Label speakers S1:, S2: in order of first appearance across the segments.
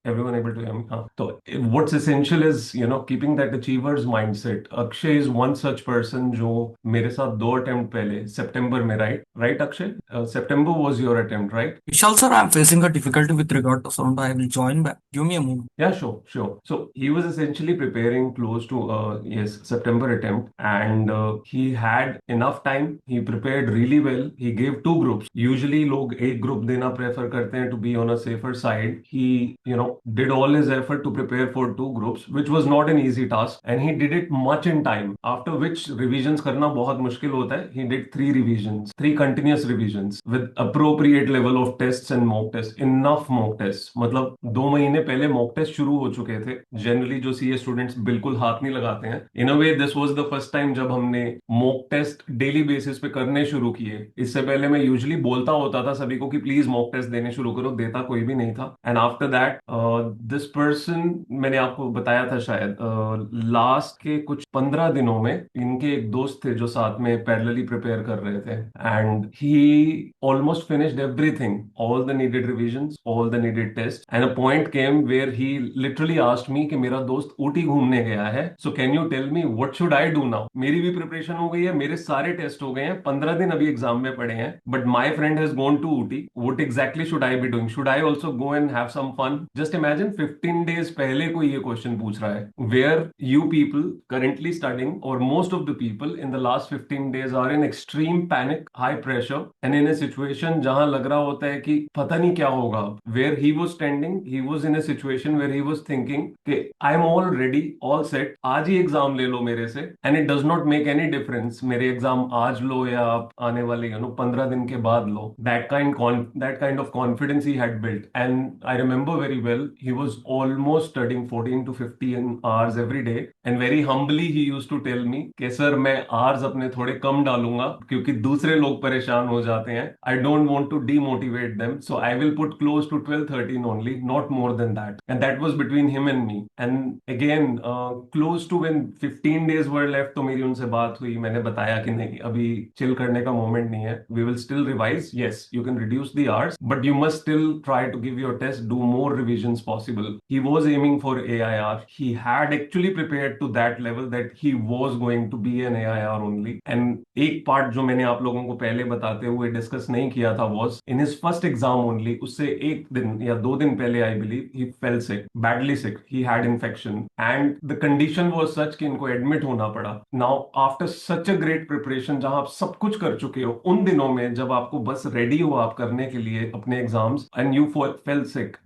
S1: everyone able to hear me? हाँ. So what's essential is keeping that achiever's mindset. Akshay is one such person जो मेरे साथ दो attempt पहले सितंबर में, right Akshay, September was your attempt, right?
S2: Vishal sir, I'm facing a difficulty with regard to sound. I will join back. Give me a moment.
S1: Yeah, sure, sure. So he was essentially preparing close to yes September attempt, and he had enough time. He prepared really well. He gave two groups. Usually, लोग एक group देना prefer करते हैं to be on a safer side. He did all his effort to prepare for two groups, which was not an easy task, and he did it much in time. After which revisions करना बहुत मुश्किल होता है. He did three revisions, three continuous revisions with appropriate level of tests and mock tests. Enough mock tests. मतलब 2 महीने पहले mock test शुरू हो चुके थे. जनरली जो सीए स्टूडेंट्स बिल्कुल हाथ नहीं लगाते हैं. In a way this was the first time जब हमने मॉक टेस्ट डेली बेसिस पे करने शुरू किए. इससे पहले मैं यूजुअली बोलता होता था सभी को कि प्लीज मॉक टेस्ट देने शुरू करो, देता कोई भी नहीं था. And after that this person, मैंने आपको बताया था शायद लास्ट के कुछ 15 दिनों में इनके एक दोस्त थे जो साथ में पैरेलली प्रिपेयर कर रहे थे, and he almost finished everything, all the needed revisions, all the needed tests, and a point came where he literally asked me कि मेरा दोस्त ऊटी घूमने गया है, so can you tell me what should I do now? मेरी भी preparation हो गई है, मेरे सारे टेस्ट हो गए हैं, 15 दिन अभी एग्जाम में पड़े हैं, but my friend has gone to Ooty. What exactly should I be doing? Should I also go and have some fun? Just imagine 15 days पहले कोई ये क्वेश्चन पूछ रहा है. Where you people currently studying, or most of the people in the last 15 days are in extreme panic, high pressure, and in a situation जहां लग रहा होता है कि पता नहीं क्या होगा. Where he was standing, he was in a situation where he was thinking कि I am all ready, all set, आज ही एग्जाम ले लो मेरे से, and it does not make any difference मेरे एग्जाम आज लो या आप आने वाले 15 दिन के बाद लो. That kind of confidence he had built, and I remember very well he was almost studying 14 to 15 hours every day, and very humbly he used to tell me कि सर मैं hours अपने थोड़े कम डालूंगा क्योंकि दूसरे लोग परेशान हो जाते हैं. I don't want to demotivate them, so I will put close to 12 13 only, not more than that. And that was between him and me. And again, close to when 15 days were left, तो मेरी उनसे बात हुई, मैंने बताया कि नहीं अभी चिल करने का मोमेंट नहीं है. We will still revise. Yes, you can reduce the hours, but you must still try to give your test, do more revisions possible. He was aiming for AIR. He had actually prepared to that level that he was going to be an AIR only. And एक part जो मैंने आप लोगों को पहले बताते हुए discuss नहीं किया था was in his first exam only, उससे एक दिन या 2 दिन पहले I believe he fell sick, badly sick. He had infection and the condition was such कि इनको एडमिट होना पड़ा. Now after such a great preparation जहां आप सब कुछ कर चुके हो, उन दिनों में जब आपको बस रेडी हो आप करने के लिए अपने exams, and you fell sick,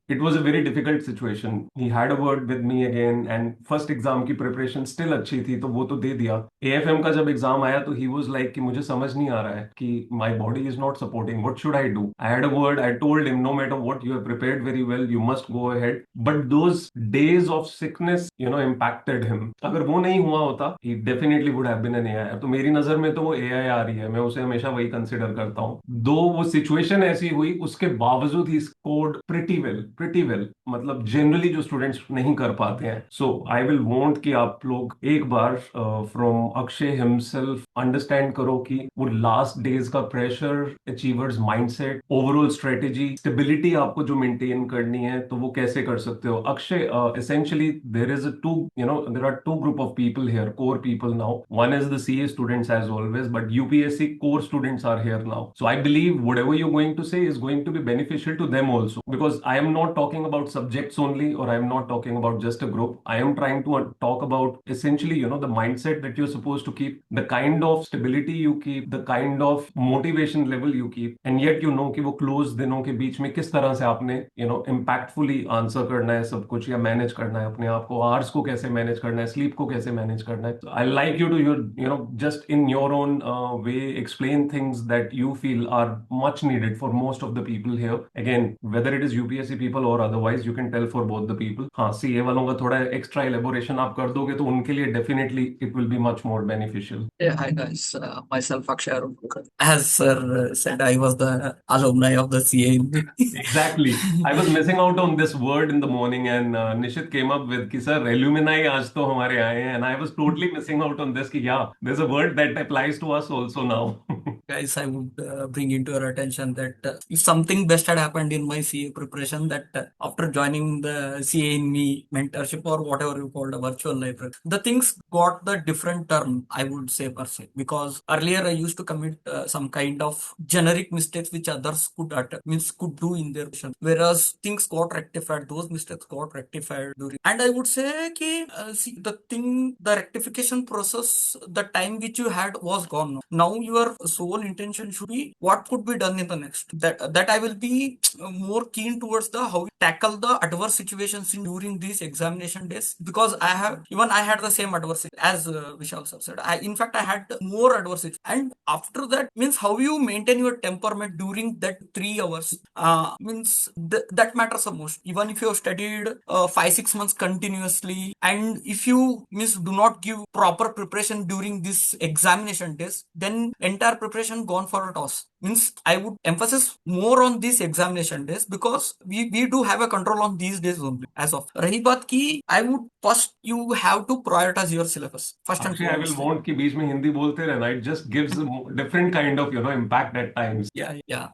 S1: it was a very difficult situation. He had a word with me again, and first exam की preparation still अच्छी थी तो वो तो दे दिया. AFM का जब एग्जाम आया तो he was like कि मुझे समझ नहीं आ रहा है कि my body is not supporting, what should I do? I had a word, I told him no matter what, you have prepared very well, you must go ahead. But those days of sickness impacted him. अगर वो नहीं हुआ होता he definitely would have been an AIR. तो मेरी नजर में तो वो AIR ही है, मैं उसे हमेशा वही कंसिडर करता हूँ. दो वो सिचुएशन ऐसी हुई उसके बावजूद ही स्कोर्ड प्रिटी वेल, मतलब जनरली जो स्टूडेंट्स नहीं कर पाते हैं. सो आई विल वांट कि आप लोग एक बार फ्रॉम अक्षय हिमसेल्फ अंडरस्टैंड करो कि वो लास्ट डेज का pressure, achievers mindset, overall strategy, stability आपको जो मेंटेन करनी है तो वो कैसे कर सकते हो. Akshay, essentially there is a two there are two group of people here, core people now. One is the CA students as always, but UPSC core students are here now. So I believe whatever you're going to say is going to be beneficial to them also, because I am not talking about subjects only, or I am not talking about just a group. I am trying to talk about essentially the mindset that you're supposed to keep, the kind of stability you keep, the kind of motivation level you keep, and yet कि वो close दिनों के बीच में किस तरह से आपने इम्पैक्टफुली आंसर करना है सब कुछ, या मैनेज करना है अपने आप को, आवर्स को कैसे मैनेज करना है, स्लीप को कैसे मैनेज करना है. I like you to just in your own way explain things that you feel are much needed for most of the people here. Again whether it is UPSC people और otherwise, you can tell for both the people. हाँ, CA वालों का थोड़ा extra elaboration आप कर दोगे तो उनके लिए definitely it will be much more beneficial.
S2: Yeah, hi guys. Myself Akshay Arunpurkar. As sir said, I was the alumni of the CA.
S1: Exactly. I was missing out on this word in the morning, and Nishit came up with कि sir alumni आज तो हमारे आए हैं, and I was totally missing out on this कि yeah, there's a word that applies to us also now.
S2: guys, I would bring into your attention that if something best had happened in my CA preparation, that after joining the CA in me mentorship or whatever you called a virtual library, the things got the different turn, I would say per se. Because earlier I used to commit some kind of generic mistakes which others could do in their session, whereas things got rectified, those mistakes got rectified during. And I would say ki, see, the rectification process, the time which you had was gone. Now your sole intention should be what could be done in the next. That I will be more keen towards the how you tackle the adverse situations during these examination days, because I had the same adversity as Vishal sir said. In fact, I had more adversity, and after that means how you maintain your temperament during that 3 hours means that matters the most. Even if you have studied 5-6 months continuously, and if you means do not give proper preparation during this examination days, then entire preparation gone for a toss. Means I would emphasize more on these examination days, because we do have a control on these days only. As of Rahi baat ki, I would first you have to prioritize your syllabus first and
S1: Akshay, I will
S2: foremost.
S1: want कि बीच में हिंदी बोलते रहना. It just gives a different kind of, impact at times.
S2: Yeah.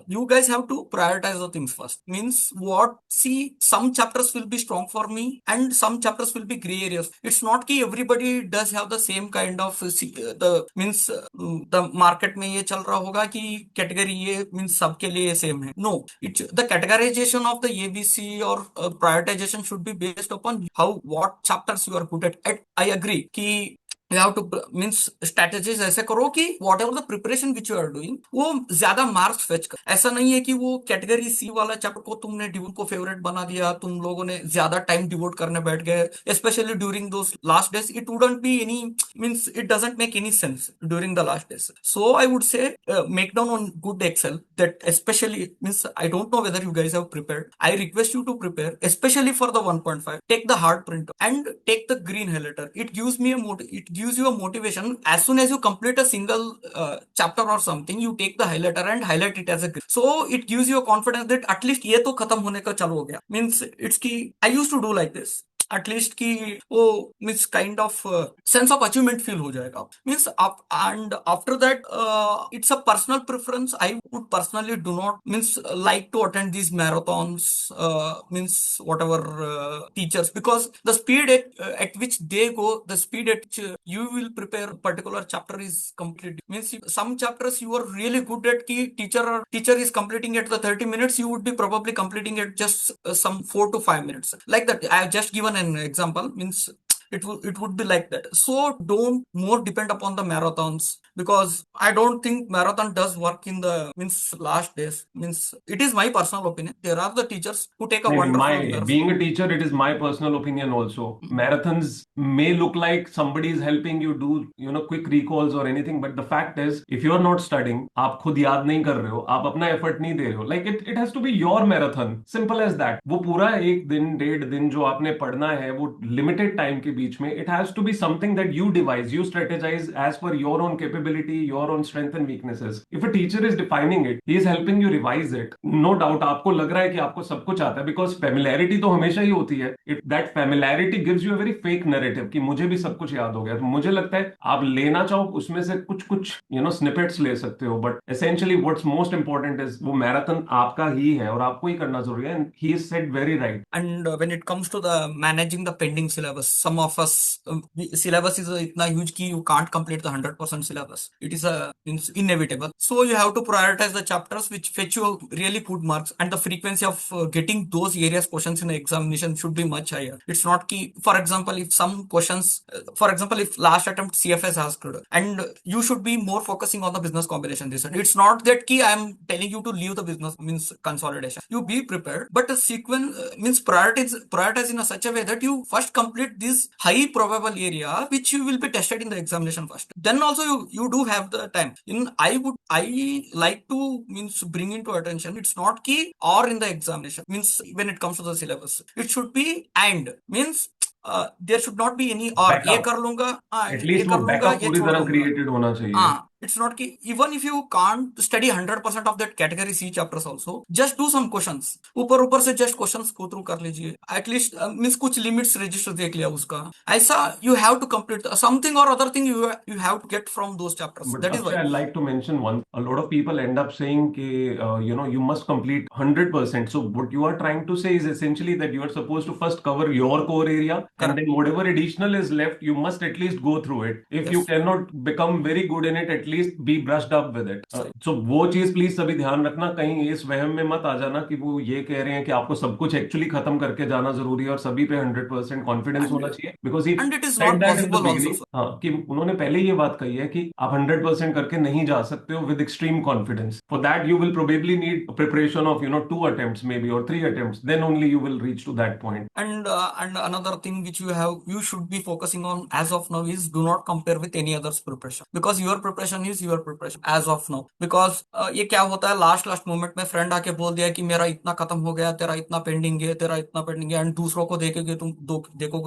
S2: You guys have to prioritize the things first. Means what? See, some chapters will be strong for me, and some chapters will be gray areas. It's not कि everybody does have the same kind of the means the market में ये चल रहा होगा कि category ये means सबके लिए same है. No, the categorization of the ABC or prioritization should be based upon what chapters you are good at. And I agree कि you have to means strategies ऐसे करो कि whatever the preparation which you are doing वो ज्यादा marks fetch कर. ऐसा नहीं है कि वो कैटेगरी सी वाला चैप्टर को तुमने डिवोट को फेवरेट बना दिया, तुम लोगों ने ज्यादा टाइम डिवोट करने बैठ गए, specially during those last days. It wouldn't be any means it doesn't make any sense during the last days. So I would say make down on good Excel, that especially means I don't know whether you guys have prepared. I request you to prepare especially for the 1.5. Take the hard print and take the green highlighter. It gives me it gives you a motivation. As soon as you complete a single chapter or something, you take the highlighter and highlight it as a green. So it gives you a confidence that at least ये तो खत्म होने का चालू हो गया. Means it's की I used to do like this. At least की वो means kind of sense of achievement feel हो जाएगा. Means and after that it's a personal preference. I would personally do not means like to attend these marathons means whatever teachers, because the speed at which they go, the speed at which you will prepare a particular chapter is completely means some chapters you are really good at ki teacher is completing at the 30 minutes, you would be probably completing at just some 4 to 5 minutes. Like that, I have just given an example. Means it would be like that. So don't more depend upon the marathons, because I don't think marathon does work in the means last days. Means it is my personal opinion. There are the teachers who take a
S1: नहीं,
S2: wonderful
S1: my being a teacher, it is my personal opinion also. Marathons may look like somebody is helping you do, quick recalls or anything, but the fact is, if you are not studying, आप खुद याद नहीं कर रहे हो, आप अपना effort नहीं दे रहे हो, like it has to be your marathon, simple as that. वो पूरा 1 दिन 1.5 दिन जो आपने पढ़ना है, वो limited time के बीच में, it has to be something that you devise, you strategize as per your own capability, your own strength and weaknesses. If a teacher is defining it, he is helping you revise it. No doubt आपको लग रहा है कि आपको सब कुछ आता है, बिकॉज फेमिलैरिटी तो हमेशा ही होती है. If that familiarity gives you a very fake narrative कि मुझे भी सब कुछ याद हो गया, तो मुझे लगता है आप लेना चाहो उसमें से कुछ कुछ स्निपेट्स ले सकते हो, but essentially what's most important is वो मैराथन आपका ही है और आपको ही करना जरूरी है. And he is said very right.
S2: And when it comes to the managing the pending syllabus, some of us syllabus is itna huge ki you can't complete the 100% syllabus. It is inevitable. So you have to prioritize the chapters which fetch you really good marks, and the frequency of getting those areas questions in the examination should be much higher. It's not ki, for example, if some questions, for example, if last attempt CFS asked, and you should be more focusing on the business combination this. It's not that ki I am telling you to leave the business means consolidation. You be prepared, but a sequence means prioritize in a such a way that you first complete this high probable area which you will be tested in the examination first. Then also you do have the time. I like to means bring into attention, it's not key or in the examination. Means when it comes to the syllabus, it should be and means there should not be any or ये
S1: backup
S2: कर लूंगा ये
S1: at least वो
S2: कर लूंगा
S1: backup
S2: ये
S1: पूरी
S2: छोड़
S1: तरह
S2: दूंगा.
S1: क्रिएटेड होना चाहिए.
S2: हाँ, It's not कि even if you can't study 100% of that category C chapters also, just do some questions. ऊपर ऊपर से just questions go through कर लीजिए. At least means कुछ limits register देख लिया उसका. ऐसा you have to complete something or other thing you have to get from those chapters.
S1: But
S2: That is
S1: Akshay,
S2: why.
S1: I'd like to mention one. A lot of people end up saying, कि, you must complete 100%. So what you are trying to say is essentially that you are supposed to first cover your core area, and
S2: Correct.
S1: then whatever additional is left, you must at least go through it. If you
S2: Yes.
S1: cannot become very good in it, at least be brushed up with it.
S2: सही.
S1: So वो चीज please सभी ध्यान रखना, कहीं इस वहम में मत आ जाना कि वो ये कह रहे हैं कि आपको सब कुछ एक्चुअली खत्म करके जाना जरूरी है और सभी पे 100% कॉन्फिडेंस होना
S2: And
S1: चाहिए, because he
S2: and it is
S1: said
S2: not
S1: that in the
S2: possible also,
S1: beginning,
S2: sir.
S1: हाँ, कि उन्होंने पहले ये बात कही है कि आप 100% करके नहीं जा सकते हो with extreme confidence. For that you will probably need preparation of 2 attempts maybe or 3 attempts, then only you will reach to that point.
S2: And another thing which you should be focusing on as of now is do not compare with any other's preparation, because your preparation is your preparation as of now. Because ये क्या होता है, last moment में friend आके बोल दिया कि मेरा इतना खत्म हो गया, तेरा इतना पेंडिंग है, तेरा इतना पेंडिंग है, एंड दूसरों को देखोगे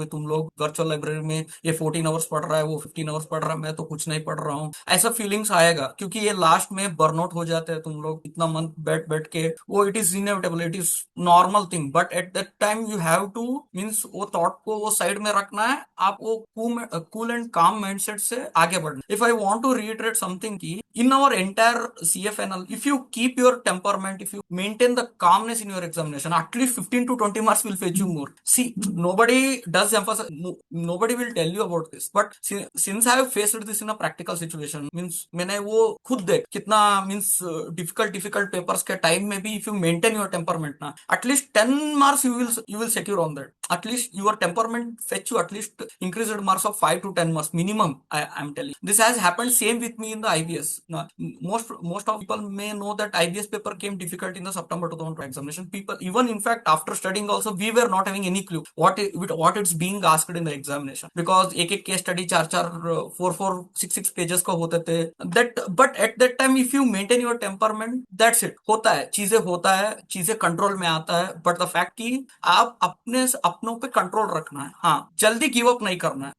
S2: तुम लोग वर्चुअल लाइब्रेरी में ये 14 आवर्स पढ़ रहा है, वो 15 आवर्स पढ़ रहा है, मैं तो कुछ नहीं पढ़ रहा हूँ. ऐसा फीलिंग्स आएगा, क्योंकि ये लास्ट में बर्नआउट हो जाते हैं तुम लोग इतना मंथ बैठ बैठ के. वो it is inevitable, it is normal thing, but at that time you have two means वो थॉट को वो साइड में रखना है, आपको कूल एंड काम माइंडसेट से आगे बढ़ना. If I want to reiterate something की in our entire CFNL, if you keep your temperament, if you maintain the calmness in your examination, at least 15 to 20 marks will fetch you more. See, nobody does emphasize, nobody will tell you about this, but since I have faced this in a practical situation, means मैंने वो खुद देख कितना means difficult papers के time में भी if you maintain your temperament ना, at least 10 marks you will secure on that. At least your temperament fetch you at least increased marks of 5 to 10 marks minimum. I'm telling you, this has happened same with me in the IBS. Now, most of people may know that IBS paper came difficult in the September 2020 examination. People, even in fact after studying also, we were not having any clue what it's being asked in the examination, because एक case study 4 6 pages का होते थे. That but at that time if you maintain your temperament, that's it. होता है, चीजें control में आता है, बट द फैक्ट कि आप अपनों पे कंट्रोल रखना है. हाँ, जल्दी गिव अप नहीं करना है.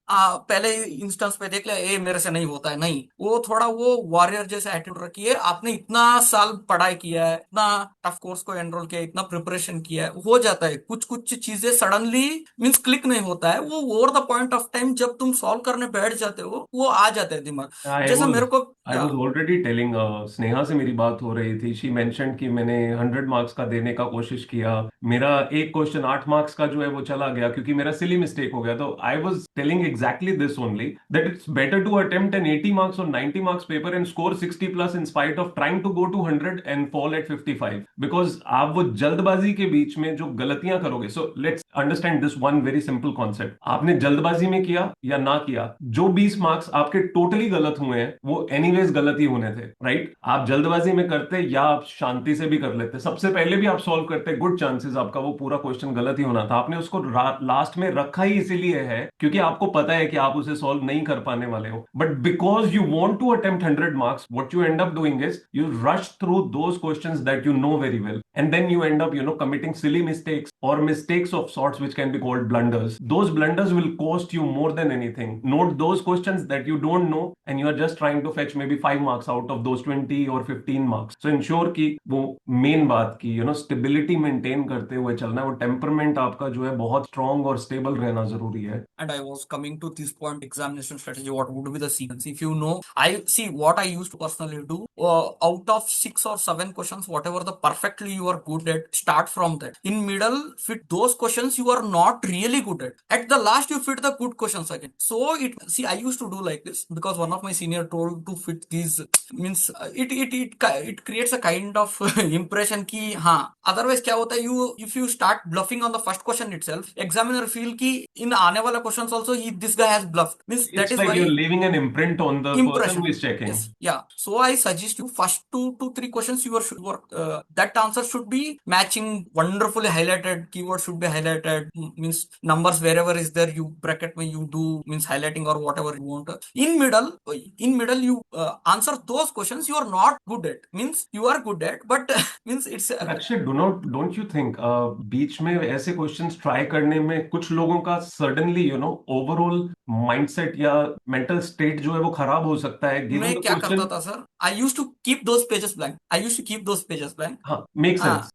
S2: पहले इंस्टेंस पे देख लिया, ए मेरे से नहीं होता है, नहीं, वो थोड़ा वो वॉरियर जैसे एटीट्यूड रखिए. आपने इतना साल पढ़ाई किया है, इतना टफ कोर्स को एनरोल किया है, इतना प्रिपरेशन किया है, हो जाता है. कुछ चीजें सडनली मीन्स क्लिक नहीं होता है, वो over the point of time जब तुम सॉल्व करने बैठ जाते हो वो आ जाता है दिमाग.
S1: आई
S2: जैसा
S1: वॉज
S2: मेरे को
S1: आई
S2: या
S1: वॉज ऑलरेडी टेलिंग, स्नेहा से मेरी बात हो रही थी. शी मेंशन्ड कि मैंने 100 मार्क्स का देने का कोशिश किया. मेरा एक क्वेश्चन 8 मार्क्स का जो है वो चला गया क्योंकि मेरा सिली मिस्टेक हो गया. तो I was telling exactly this only, that it's better to attempt an 80 marks और 90 marks paper and score 60+ in spite of trying to go to 100 and fall at 55, because आप वो जल्दबाजी के बीच में जो गलतियां करोगे. So let's understand this one very simple concept. आपने जल्दबाजी में किया या ना किया, जो 20 मार्क्स आपके टोटली गलत हुए हैं वो एनीवेज गलत ही होने थे, राइट? आप जल्दबाजी में करते या आप शांति से भी कर लेते, सबसे पहले भी आप सॉल्व करते, गुड चांसेस आपका वो पूरा क्वेश्चन गलत ही होना था. आपने उसको लास्ट में रखा ही इसीलिए है क्योंकि आपको पता है कि आप उसे सॉल्व नहीं कर पाने वाले हो. But because you want to attempt 100 marks, what you end up doing is you rush through those questions that you know very well, and then you end up committing silly mistakes or mistakes of sorts which can be called blunders. Those blunders will cost you more than anything. Note those questions that you don't know and you are just trying to fetch maybe 5 marks out of those 20 or 15 marks. So ensure कि वो main बात की stability maintain करते हुए चलना है. वो temperament आपका जो है बहुत स्ट्रांग और स्टेबल रहना जरूरी है.
S2: And I was coming to this point, examination strategy, what would be the sequence? If you know, I see what I used to personally do, out of 6 or 7 questions, whatever the perfectly you are good at, start from that. In middle, fit those questions you are not really good at. At the last, you fit the good questions again. So I used to do like this because one of my senior told to fit these, means it creates a kind of impression कि हाँ. Otherwise क्या होता है, if you start bluffing on the first question itself, examiner feel कि in आने वाला questions also this guy has bluffed. Means that
S1: It's
S2: is
S1: like
S2: why
S1: you're leaving an imprint on the person who
S2: impression.
S1: is checking.
S2: Yes, yeah. So I suggest you first 2 to 3 questions that answer should be matching, wonderfully highlighted, keyword should be highlighted. related, means numbers wherever is there, you bracket में you do means highlighting or whatever you want. In middle you answer those questions you are not good at, means you are good at, but means it's
S1: But Akshay, don't you think बीच में ऐसे questions try करने में कुछ लोगों का suddenly overall mindset या mental state जो है वो खराब हो सकता है गिवन
S2: मैं
S1: द
S2: क्या करता
S1: क्वेश्चन?
S2: था sir, I use to keep those pages blank, I use to keep those pages blank.
S1: हाँ, make sense.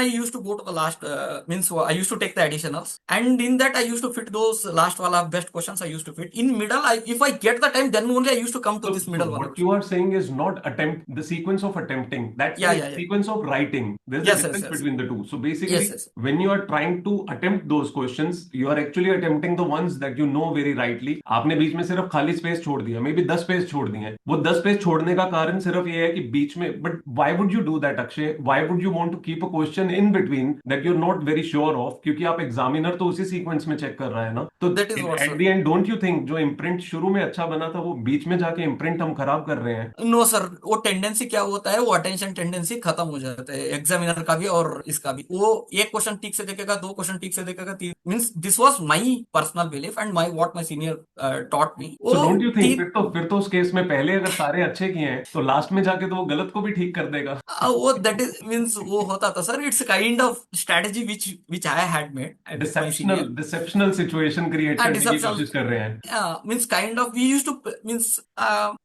S2: I used to go to the last, means I used to take the additionals, and in that I used to fit those last wala best questions I used to fit. In middle, if I get the time, then only I used to come to this
S1: So
S2: middle one
S1: what
S2: also.
S1: you are saying is not attempt the sequence of attempting. That's
S2: Yeah,
S1: like
S2: yeah, yeah.
S1: sequence of writing. There's a
S2: Yes, yes,
S1: difference
S2: yes.
S1: between the two. So basically,
S2: Yes, yes.
S1: when you are trying to attempt those questions, you are actually attempting the ones that you know very rightly. आपने बीच में सिर्फ खाली space छोड़ दिया, may be 10 page छोड़ दिए हैं. वो 10 पेज छोड़ने का कारण सिर्फ ये है कि बीच में, but why would you do that Akshay? Why would you want to keep a question in between that you are not very sure of? क्योंकि आप एग्जामिनर तो उसी सीक्वेंस में चेक कर रहा है ना. तो
S2: That is what,
S1: at
S2: sir.
S1: The end don't you think जो इम्प्रिंट शुरू में अच्छा बना था वो बीच में जाके इम्प्रिंट हम खराब कर रहे हैं?
S2: नो सर, वो टेंडेंसी क्या होता है, वो अटेंशन टेंडेंसी खत्म हो जाता है एग्जामिनर का भी और इसका भी. वो एक क्वेश्चन ठीक से देखेगा, दो क्वेश्चन ठीक से देखेगा, तीन, means this was my personal belief and my what my senior taught me.
S1: So
S2: वो
S1: डोंट यू थिंक
S2: तीन,
S1: फिर तो उस केस में पहले अगर सारे अच्छे किए हैं तो लास्ट में जाके तो वो गलत को भी ठीक कर देगा?
S2: वो दैट इज मींस वो होता था sir. It's kind of strategy which I had made with my
S1: deceptional
S2: senior.
S1: Deceptional situation create करने की
S2: Deception,
S1: कोशिश कर रहे हैं.
S2: means kind of we used to means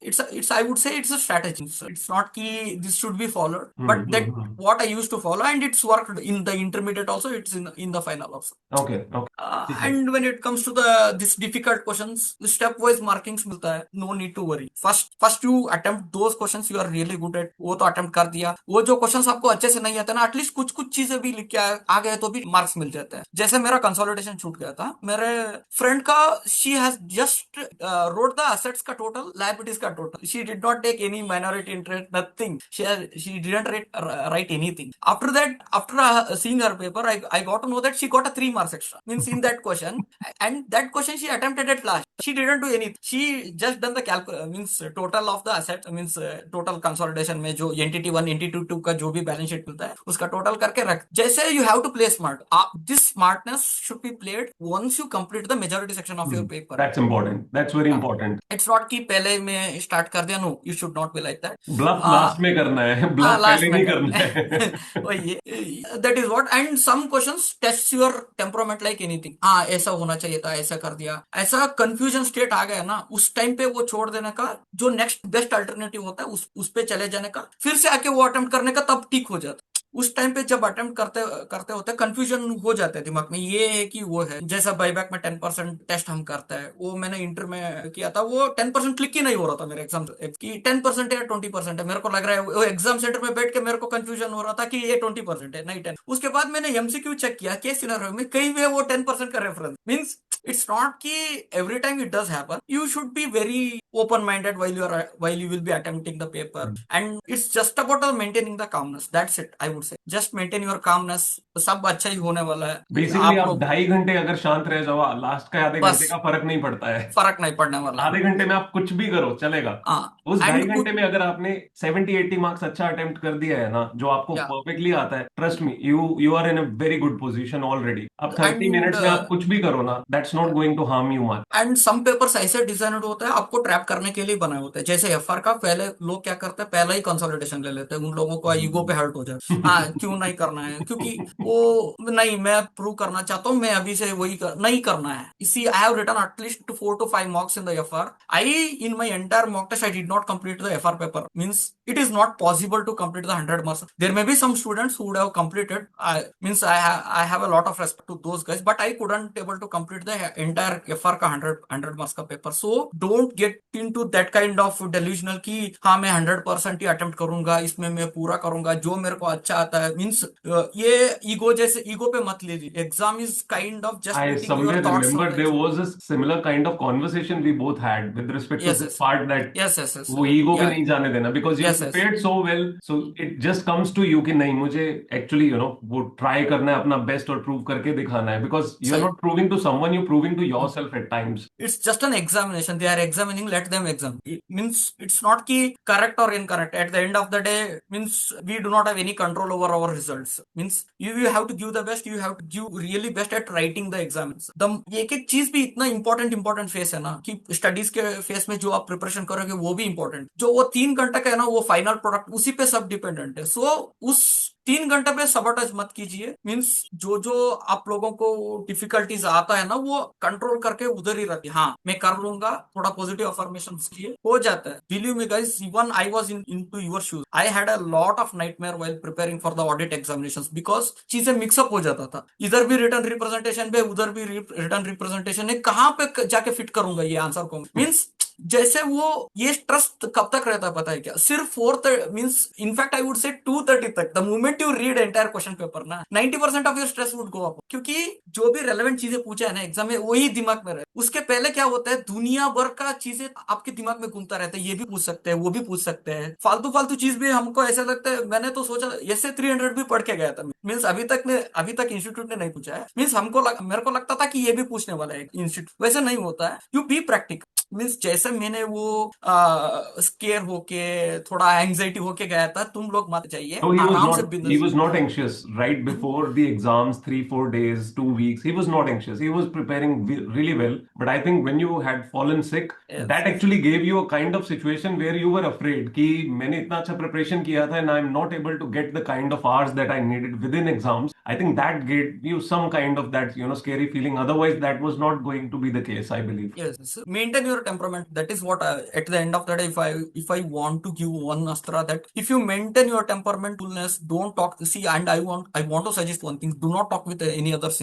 S2: it's I would say it's a strategy. It's not key this should be followed, but that
S1: hmm.
S2: what I used to follow, and it's worked in the intermediate also, it's in the final also.
S1: Okay okay, ठीक है.
S2: And when it comes to the this difficult questions, the stepwise markings मिलता है. No need to worry. First you attempt those questions you are really good at. वो तो attempt कर दिया. वो जो questions आपको अच्छे से नहीं आते ना, एटलीस्ट कुछ कुछ चीजें भी लिख के आ गए तो भी मार्क्स मिल जाते हैं. जैसे मेरा कंसोलिडेशन छूट गया था, मेरे फ्रेंड का, she has just wrote the assets का total, liabilities का total. She did not take any minority interest, nothing. She didn't write anything. After that, after seeing her paper, I got to know that she got a 3 marks extra. Means in that question, and that question she attempted at last. She didn't do anything. She just done the means total of the asset, means total consolidation में जो entity 1, entity 2 का जो भी balance sheet मिलता है, उसका total करके रख. जैसे you have to play smart. This smartness should be played once you complete the majority section of your paper.
S1: That's important, that's very important.
S2: It's not कि पहले में स्टार्ट कर दिया. No, you should not be like that.
S1: Bluff last में करना है, bulb
S2: last
S1: पहले
S2: में
S1: नहीं
S2: करना
S1: करना
S2: है.
S1: है.
S2: वही that is what. And some questions test your temperament like anything. हाँ, ऐसा होना चाहिए था, ऐसा कर दिया, ऐसा कंफ्यूजन स्टेट आ गया ना, उस टाइम पे वो छोड़ देने का, जो नेक्स्ट बेस्ट अल्टरनेटिव होता है उस पे चले जाने का, फिर से आके वो अटेम्प्ट करने का, तब ठीक हो जाता. उस टाइम पे जब अटेम्प्ट करते करते होते कंफ्यूजन हो जाते हैं दिमाग में, ये है कि वो है. जैसा बाईबैक में 10% टेस्ट हम करते हैं, वो मैंने इंटर में किया था, वो 10% क्लिक ही नहीं हो रहा था मेरे एग्जाम की 10% है या 20% है. मेरे को लग रहा है वो एग्जाम सेंटर में बैठ के मेरे को कंफ्यूजन हो रहा था कि ये 20% है, नहीं 10. उसके बाद मैंने एमसीक्यू चेक किया केस सिनेरियो में, कहीं भी वो 10% का रेफरेंस. मींस it's not कि every time it does happen. You should be very open-minded while you will be attempting the paper, and it's just about maintaining the calmness. That's it, I would say. Just maintain your calmness. सब अच्छा ही होने वाला है.
S1: Basically
S2: आप
S1: आप
S2: लोग
S1: 2.5 घंटे अगर शांत रह जाओ, लास्ट का आधे
S2: बस
S1: घंटे का फर्क नहीं पड़ता है.
S2: फर्क नहीं पड़ने वाला है.
S1: आधे घंटे में आप कुछ भी करो चलेगा.
S2: हाँ,
S1: उस ढाई
S2: एंड
S1: घंटे
S2: कुछ
S1: में अगर आपने 70-80 मार्क्स अच्छा अटेम्प्ट कर दिया है ना, जो आपको
S2: या
S1: परफेक्टली आता है, trust me, you are in a very good position already. अब 30
S2: एंड
S1: मिनट्स में आप कुछ भी करो ना, that's not going to harm you much.
S2: And some papers ऐसे डिजाइनड होते हैं आपको ट्रैप करने के लिए बनाए होते हैं. जैसे एफआर का पहले लोग क्या करते हैं, पहला ही कंसोलिडेशन ले लेते हैं. उन लोगों को ईगो पे हर्ट हो जाए, हाँ क्यों नहीं करना है, क्योंकि वो नहीं, मैं प्रूव करना चाहता हूँ, मैं अभी से नहीं करना है. इसी I have written at least 4 to 5 marks in the FR. In my entire mock test I did not complete the FR paper. Means it is not possible to complete the 100 marks. There may be some students who would have completed. I have a lot of respect to those guys, but I couldn't able to complete the entire FR का 100 marks का paper. So don't get into that kind of delusional कि हाँ मैं 100% ही attempt करूंगा, इसमें मैं पूरा करूंगा जो मेरे को अच्छा आता है. मीन्स ये ईगो जैसे ईगो पे मत लीजिए. Exam is kind of just
S1: I
S2: putting your
S1: somewhere
S2: thoughts
S1: remember
S2: on the
S1: there
S2: exam.
S1: was a similar kind of conversation we both had with respect to
S2: Yes,
S1: this
S2: yes,
S1: part that
S2: yes, yes, yes.
S1: वो ego पे
S2: Yeah,
S1: नहीं जाने देना, because you
S2: yes, yes.
S1: prepared so well, so it just comes to you कि नहीं, मुझे actually वो try करना है, अपना बेस्ट और प्रूव करके दिखाना है, because you are
S2: सही.
S1: not proving to someone, you proving to yourself at times.
S2: It's just an examination. They are examining, let them examine. It means it's not key correct or incorrect. At the end of the day, means we do not have any control over our results. Means you have to give the best, you have to give really best at writing the exams. The एक एक चीज भी इतना important face है ना कि studies के face में जो आप प्रिपरेशन करोगे वो भी इंपॉर्टेंट, जो वो 3 घंटा का है ना वो फाइनल प्रोडक्ट उसी पे सब डिपेंडेंट है। सो उस 3 घंटे पे सबटच मत कीजिए। मीन्स जो जो आप लोगों को डिफिकल्टीज आता है ना वो कंट्रोल करके उधर ही रखिए। हाँ मैं कर लूंगा, थोड़ा पॉजिटिव अफर्मेशन लिए हो जाता है। Believe me guys, even I was into your shoes, I had a lot of nightmare while preparing for the audit examinations, because चीजें मिक्सअप हो जाता था। इधर भी रिटर्न रिप्रेजेंटेशन पे, उधर भी रिटर्न रिप्रेजेंटेशन है, कहाँ पे जाके फिट करूंगा ये आंसर को। मीन्स जैसे वो ये ट्रस्ट कब तक रहता है पता है क्या, सिर्फ 4 means in fact I would say 2:30 तक। The moment you read entire question paper ना 90% of your stress would go up, क्योंकि जो भी रेलेवेंट चीजें पूछा है ना एग्जाम में वही दिमाग में रहे। उसके पहले क्या होता है, दुनिया भर का चीजें आपके दिमाग में घूमता रहता है, ये भी पूछ सकते हैं वो भी पूछ सकते हैं, फालतू फालतू चीज भी हमको ऐसा लगता है। मैंने तो सोचा ऐसे 300 भी पढ़ के गया था, मीन्स अभी तक इंस्टीट्यूट ने नहीं पूछा है। मीन्स मेरे को लगता था कि ये भी पूछने वाला है इंस्टीट्यूट, वैसे नहीं होता है। You be practical. मीन्स जैसे मैंने वो स्केयर होके थोड़ा एंग्जाइटी होके गया था, तुम लोग मत जाइए,
S1: No,
S2: आराम से
S1: he
S2: बिंदास।
S1: was not anxious right before the exams, 3, 4 days, 2 weeks. He was not anxious. He was preparing really well. But I think when you had fallen sick,
S2: Yes.
S1: that actually gave you a kind of situation where you were afraid कि मैंने इतना अच्छा preparation किया था and I'm not able to get the kind of hours that I needed within exams. I think that gave you some kind of that, scary feeling. Otherwise, that was not going to be the case, I believe.
S2: Yes, maintain your temperament. That is what at the end of the day, if I want to give one astra, that if you maintain your temperament coolness, don't talk. See, and I want to suggest one thing: do not talk with any others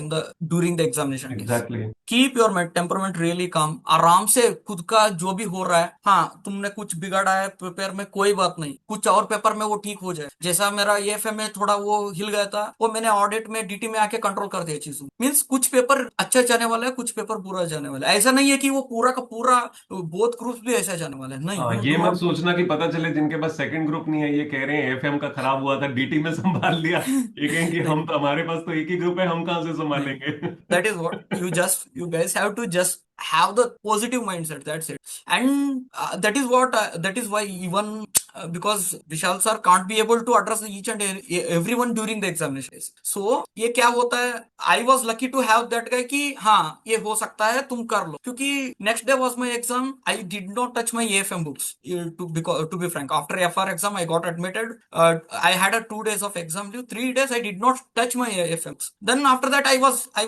S2: during the examination days.
S1: Exactly.
S2: Keep your temperament really calm. आराम से खुद का जो भी हो रहा है, हाँ तुमने कुछ बिगाड़ा है पेपर में कोई बात नहीं, कुछ और पेपर में वो ठीक हो जाए। जैसा मेरा EFM में थोड़ा वो हिल गया था, वो मैंने ऑडिट में DT में आके कंट्रोल कर दिया चीजों। मीन्स कुछ पेपर अच्छा जाने वाला है, कुछ पेपर बुरा जाने वाला है। ऐसा नहीं है कि वो पूरा का पूरा बोथ ग्रुप्स भी ऐसा जाने वाला है, नहीं।
S1: हाँ,
S2: यू
S1: ये
S2: डू
S1: मत
S2: नॉट।
S1: सोचना कि पता चले जिनके पास सेकंड ग्रुप नहीं है ये कह रहे हैं एफएम का खराब हुआ था डीटी में संभाल लिया, ये कहें कि
S2: नहीं
S1: हम तो हमारे पास तो एक ही ग्रुप है, हम कहाँ से
S2: नहीं,
S1: संभालेंगे।
S2: that is what you guys have to just have the positive mindset, that's it. And that is why even because Vishal sir can't be able to address each and everyone during the examinations. So ये क्या होता है, I was lucky to have that guy कि हाँ ये हो सकता है तुम कर लो, क्योंकि next day was my exam. I did not touch my AFM books to be frank. After FR exam I got admitted. I had a 2 days of exam leave. 3 days I did not touch my AFMs. Then after that I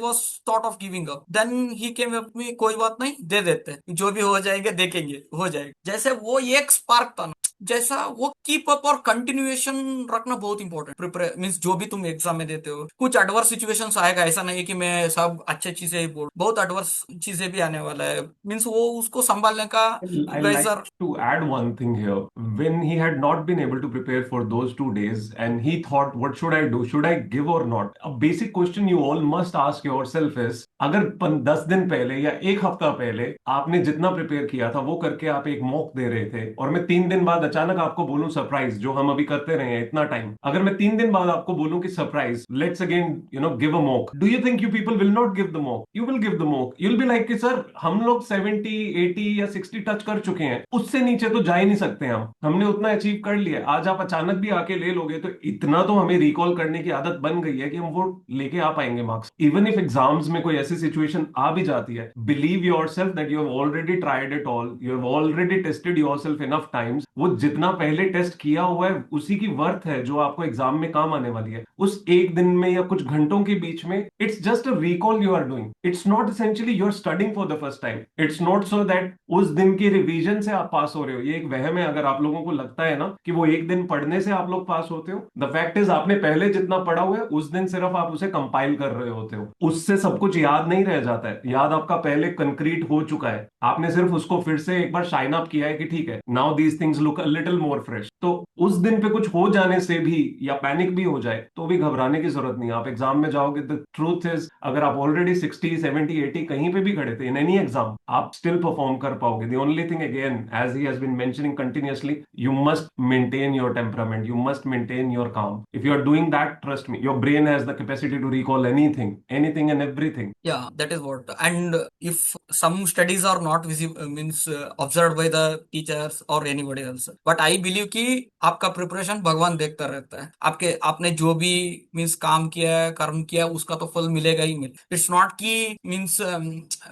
S2: was thought of giving up. Then he came up with me, कोई बात नहीं दे देते हैं, जो भी हो जाएंगे देखेंगे हो जाएगा। जैसे वो एक स्पार्क था ना, जैसा वो कीप अप और कंटिन्यूएशन रखना बहुत इंपॉर्टेंट। प्रिपेयर मीन्स जो भी तुम एग्जाम में देते हो, कुछ एडवर्स सिचुएशंस आएगा, ऐसा नहीं है कि मैं सब अच्छे चीजें ही बोल, बहुत एडवर्स चीजें भी आने वाला है। मीन्स वो उसको संभालने का
S1: I
S2: guys
S1: like
S2: are.
S1: to add one thing here. When he had not been able to prepare for those 2 days and he thought, what should I do? Should I give or not? A basic question you all must ask yourself is, अगर 10 दिन पहले या एक हफ्ता पहले आपने जितना prepare किया था वो करके आप एक मॉक दे रहे थे और मैं 3 दिन बाद अचानक आपको बोलूं सरप्राइज, जो हम अभी करते रहे हैं इतना टाइम, अगर मैं 3 दिन बाद आपको बोलूं कि surprise let's again give a mock, do you think you people will not give the mock? You will give the mock. You will be like कि सर हम लोग 70, 80 या 60 टच कर चुके हैं, उससे नीचे तो जा ही नहीं सकते हम, हमने उतना अचीव कर लिया। आज आप अचानक भी आके ले लोगे तो इतना तो हमें रिकॉल करने की आदत बन गई है कि हम वो लेके आ पाएंगे मार्क्स। इवन इफ एग्जाम्स में कोई ऐसी सिचुएशन आ भी जाती है, believe yourself that you have already tried it all, you have already tested yourself enough times. वो जितना पहले टेस्ट किया हुआ है उसी की वर्थ है जो आपको एग्जाम में काम आने वाली है। उस एक दिन में या कुछ घंटों के बीच में it's just a recall you are doing, it's not essentially you are studying for the first time, it's not so that उस दिन की रिवीजन से आप पास हो रहे हो। ये एक वहम है, अगर आप लोगों को लगता है ना कि वो एक दिन पढ़ने से आप लोग पास होते हो, द फैक्ट इज आपने पहले जितना पढ़ा हुआ है उस दिन सिर्फ आप उसे कंपाइल कर रहे होते हो, उससे सब कुछ याद नहीं रह जाता है, याद आपका पहले कंक्रीट हो चुका है, आपने सिर्फ उसको फिर से एक बार शाइन अप किया है कि ठीक है now these things look little more fresh. तो उस दिन पे कुछ हो जाने से भी या पैनिक भी हो जाए तो भी घबराने की जरूरत नहीं है। आप एग्जाम में जाओगे, द ट्रूथ इज अगर आप ऑलरेडी 60 70 80 कहीं पे भी खड़े थे इन एनी एग्जाम, आप स्टिल परफॉर्म कर पाओगे। The only thing again, as he has been mentioning continuously, you must maintain your temperament, you must maintain your calm. If you are doing that, trust me, your brain has the capacity to recall anything and everything.
S2: Yeah, that is what. And if some studies are not visible, means observed by the teachers or anybody else, but I believe कि आपका preparation भगवान देखता रहता है। आपके आपने जो भी मीन्स काम किया है, कर्म किया है, उसका तो फल मिलेगा ही मिल। इट्स नॉट कि मीन्स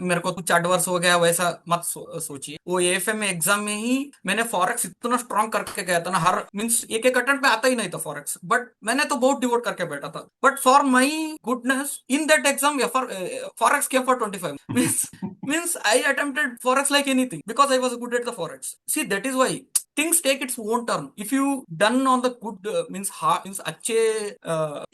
S2: मेरे को कुछ एडवर्स हो गया वैसा मत सोचिए। वो एएफएम एग्जाम में ही मैंने फॉरेक्स इतना स्ट्रांग करके गया था ना, हर मीन्स एक एक अटेम्प्ट में आता ही नहीं था फॉरेक्स, बट मैंने तो बहुत डिवोट करके बैठा था। But for my goodness in that exam forex came for 25 means I attempted forex like anything because I was good at the forex. See, that is why things take its own turn. If you done on the good means अच्छे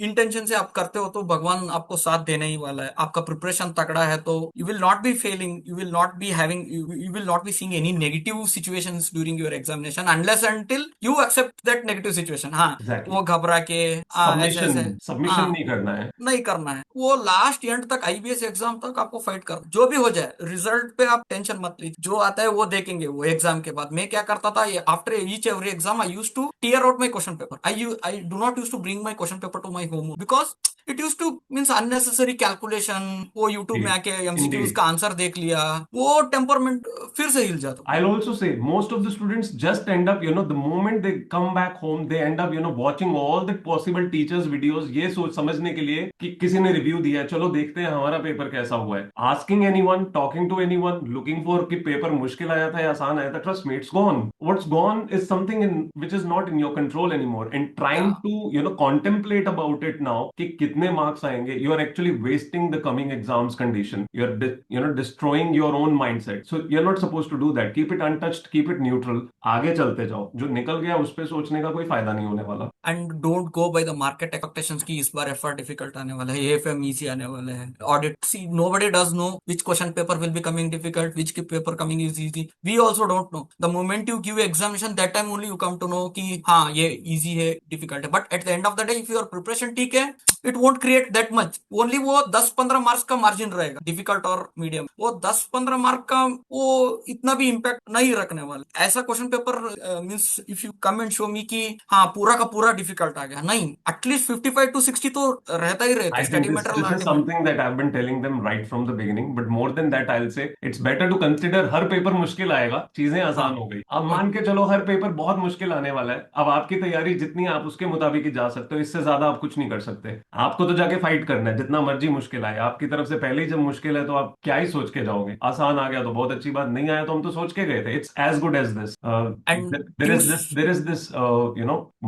S2: intention से आप करते हो तो भगवान आपको साथ देने ही वाला है। आपका प्रिपरेशन तगड़ा है तो you will not be failing, you will not be having, you will not be seeing any negative situations during your examination unless until you accept that negative situation। हाँ,
S1: Exactly.
S2: वो घबरा के ऐसे ऐसे
S1: सबमिशन नहीं करना है।
S2: नहीं करना है। वो लास्ट एंड तक आईबीएस एग्जाम तक आपको फाइट करना, जो भी हो जाए रिजल्ट पे आप टेंशन मत लीजिए, जो आता है वो देखेंगे वो एग्जाम के बाद। मैं क्या करता था, after each every exam I used to tear out my question paper. I do not use to bring my question paper to my home because it use to means unnecessary calculation. वो YouTube में आके MCQs का answer देख लिया, वो temperament फिर से हिल जाता।
S1: I'll also say most of the students just end up, the moment they come back home, they end up, watching all the possible teachers videos, ये सोच समझने के लिए कि किसी ने रिव्यू दिया है, चलो देखते हैं हमारा पेपर कैसा हुआ है। Asking anyone, talking to anyone, looking for कि पेपर मुश्किल आया था या आसान आया था, trust me, it's gone. What's gone is something which is not in your control anymore. And trying to, contemplate about it now कि कितने marks आएंगे, you are actually wasting the coming exams condition. You're destroying your own mindset. So you're not supposed to do that. Keep it untouched, keep it neutral. आगे चलते जाओ, जो निकल गया उस पे सोचने का कोई फायदा नहीं होने वाला।
S2: And don't go by the market expectations की इस बार एफआर डिफिकल्ट आने वाला है, एएफएम इजी आने वाला है, audit. See nobody does know which question paper will be coming difficult, which paper coming is easy. We also don't know. The moment you give examination that time only you come to know कि हाँ ये easy है, difficult है। But at the end of the day if your preparation ठीक है, it won't create that much. Only वो 10-15 marks का margin रहेगा, डिफिकल्ट और मीडियम। वो 10-15 मार्क का वो इतना भी इम्पैक्ट नहीं रखने वाला। ऐसा question paper means if you come and show मी कि हाँ पूरा का पूरा डिफिकल्ट आ गया, नहीं, एटलीस्ट 55 to 60 तो रहता ही रहता
S1: I
S2: है
S1: think
S2: study
S1: this
S2: material
S1: this is
S2: ultimate.
S1: something that I've been telling them right from the beginning. But more than that, I'll say it's better to consider her paper मुश्किल आएगा, चीजें आसान हो गई। अब मान के चलो हर पेपर बहुत मुश्किल आने वाला है, अब आपकी तैयारी जितनी आप उसके मुताबिक ही जा सकते हो, इससे ज्यादा आप कुछ नहीं कर सकते। आपको तो जाके फाइट करना है, जितना मर्जी मुश्किल आए। आपकी तरफ से पहले ही जब मुश्किल है तो आप क्या ही सोच के जाओगे। आसान आ गया तो बहुत अच्छी बात, नहीं आया तो हम तो सोच के गए थे। It's as good as this.
S2: And
S1: there is this there is this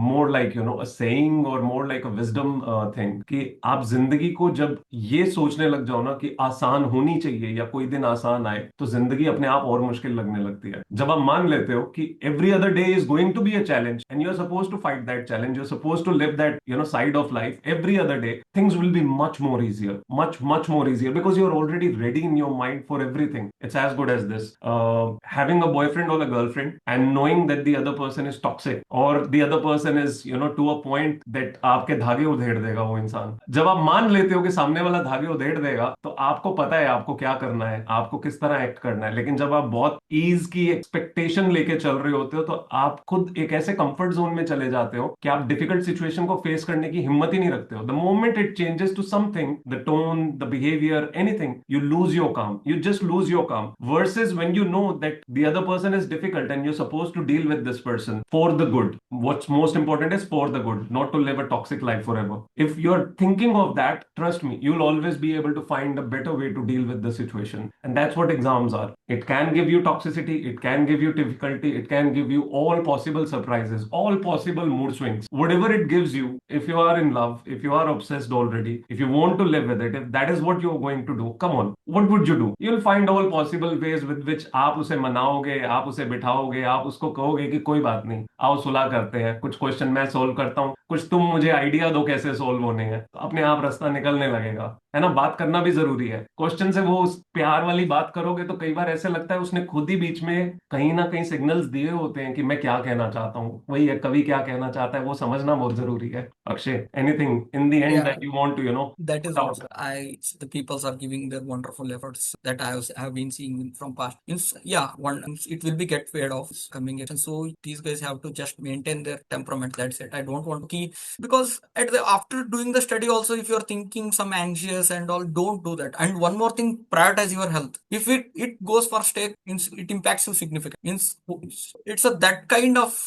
S1: more like a saying or more like a wisdom thing कि आप जिंदगी को जब ये सोचने लग जाओ ना कि आसान होनी चाहिए या कोई दिन आसान आए, तो जिंदगी अपने आप और मुश्किल लगने लगती है। जब आप मान लेते हो कि every other day is going to be a challenge and you're supposed to fight that challenge, you're supposed to live that side of life every other day, things will be much more easier, much more easier, because you're already ready in your mind for everything. It's as good as this. Having a boyfriend or a girlfriend and knowing that the other person is toxic or the other person is to a point that आपके धागे उधेड़ देगा वो इंसान। जब आप मान लेते हो कि सामने वाला धागे उधेड़ देगा तो आपको पता है आपको क्या करना है, आपको किस तरह एक्ट करना है। लेकिन जब आप बहुत ईज की एक्सपेक्टेशन लेके चल रहे होते हो तो आप खुद एक ऐसे कंफर्ट जोन में चले जाते हो कि आप डिफिकल्ट सिचुएशन को फेस करने की हिम्मत ही नहीं रखते हो। The moment it changes to something, the tone, the behaviour, anything, you lose your calm. You just lose your calm. Versus when you know that the other person is difficult and you're supposed to deal with this person for the good. What's most important is for the good, not to live a toxic life forever. If you're thinking of that, trust me, you'll always be able to find a better way to deal with the situation. And that's what exams are. It can give you toxicity, it can give you difficulty, it can give you all possible surprises, all possible mood swings. Whatever it gives you, if you are in love, if you are obsessed, obsessed already. If you want to live with it, if that is what you're going to do, come on, what would you do? You'll find all possible ways with which आप उसे मनाओगे, आप उसे बिठाओगे, आप उसको कहोगे कि कोई बात नहीं, आओ सुलह करते हैं, कुछ क्वेश्चन मैं सोल्व करता हूँ, कुछ तुम मुझे आइडिया दो कैसे सोल्व होने हैं, तो अपने आप रास्ता निकलने लगेगा। है ना, बात करना भी जरूरी है। क्वेश्चन से वो उस प्यार वाली बात करोगे तो कई बार ऐसे लगता है उसने खुद ही बीच में कहीं ना कहीं सिग्नल्स दिए होते हैं कि मैं क्या कहना चाहता हूँ। वही है, कवि क्या कहना चाहता है वो समझना बहुत जरूरी है। Akshay, anything in the end
S2: Yeah,
S1: that you want to
S2: that is what
S1: out?
S2: the peoples are giving their wonderful efforts that have been seeing from past. Means, yeah, it will be get paid off coming it. And so these guys have to just maintain their temperament. That's it. I don't want to keep, because after doing the study also, if you're thinking some anxious and all, don't do that. And one more thing, prioritize your health. If it goes for stake, means it impacts you significant. Means it's a that kind of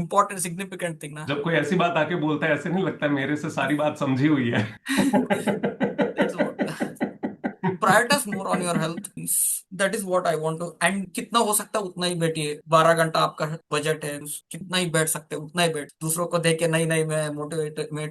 S2: important significant thing, na.
S1: जब कोई ऐसी बात आके बोलता है, ऐसे नहीं लगता मेरे से सारी बात समझी हुई है।
S2: That's what. Prioritise more on your health, that is what I want to. And कितना हो सकता है उतना ही बैठिए। 12 घंटा आपका बजट है, कितना ही बैठ सकते हैं उतना ही बैठ। दूसरों को देख के नहीं नहीं मैं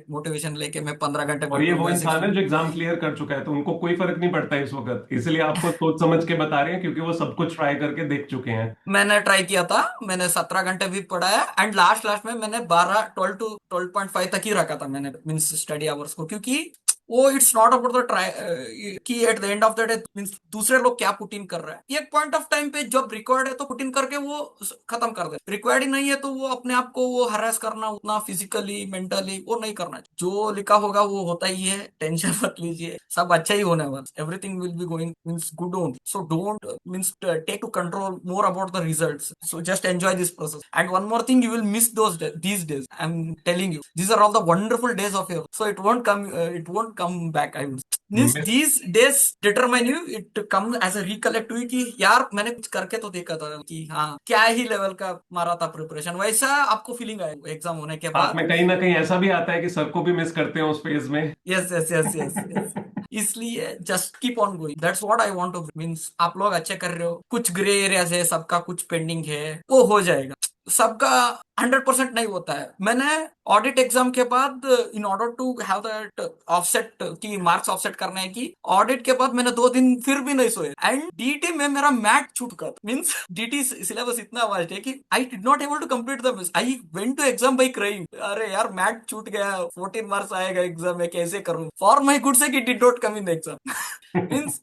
S2: मोटिवेशन लेके मैं 15 घंटे
S1: और ये वो
S2: बैठूंगा
S1: इंसान है
S2: 16।
S1: जो एग्जाम क्लियर कर चुका है, तो उनको कोई फर्क नहीं पड़ता है इस वक्त, इसलिए आपको सोच समझ के बता रहे हैं क्योंकि वो सब कुछ ट्राई करके देख चुके हैं।
S2: मैंने ट्राई किया था, मैंने 17 घंटे भी पढ़ा है। एंड लास्ट लास्ट में मैंने 12 टू 12.5 तक ही रखा था मैंने, मीन्स स्टडी आवर्स को। क्योंकि वो it's not about the try कि at the end of the day means दूसरे लोग क्या पुट इन कर रहे हैं। एक पॉइंट ऑफ टाइम पे जब रिक्वायर्ड है तो पुट इन करके वो खत्म कर दे। रिक्वायर्ड ही नहीं है तो वो अपने आप को वो हरास करना उतना फिजिकली मेंटली वो नहीं करना चाहिए। जो लिखा होगा वो होता ही है, टेंशन मत लीजिए, सब अच्छा ही होने वाला। Everything will be going means good only. So don't means take to control more about the results. So just enjoy this process. And one more thing, you will miss these days. I'm telling you, these are all the wonderful days of your. So it won't come. It won't come back. I would. Means
S1: miss
S2: these days determine you. It comes as a recollect हुई कि यार मैंने कुछ करके तो देखा था कि हाँ क्या ही लेवल का मारा था प्रिपरेशन। वैसा आपको फीलिंग आएगा एग्जाम होने के
S1: साथ
S2: बाद।
S1: में कहीं ना कहीं ऐसा भी आता है कि सर को भी मिस करते हैं उस फेज में।
S2: Yes yes yes yes yes. इसलिए just keep on going, that's what I want to. Means आप लोग अच्छे कर रहे हो, कुछ ग्रे एरियाज है, सबका कुछ पेंडिंग है, वो हो जाएगा। सबका 100% नहीं होता है। मैंने ऑडिट एग्जाम के बाद in order to have that offset की मार्क्स ऑफसेट करने की, ऑडिट के बाद मैंने 2 दिन फिर भी नहीं सोए। एंड डीटी में मेरा मैथ छूट गया। मींस डीटी सिलेबस इतना वास्ट है कि I did not able to complete the miss. I went to exam by crying, अरे यार मैथ छूट गया, 14 मार्क्स आएगा एग्जाम में, कैसे करूं। For my good sake it did not come in the exam. Means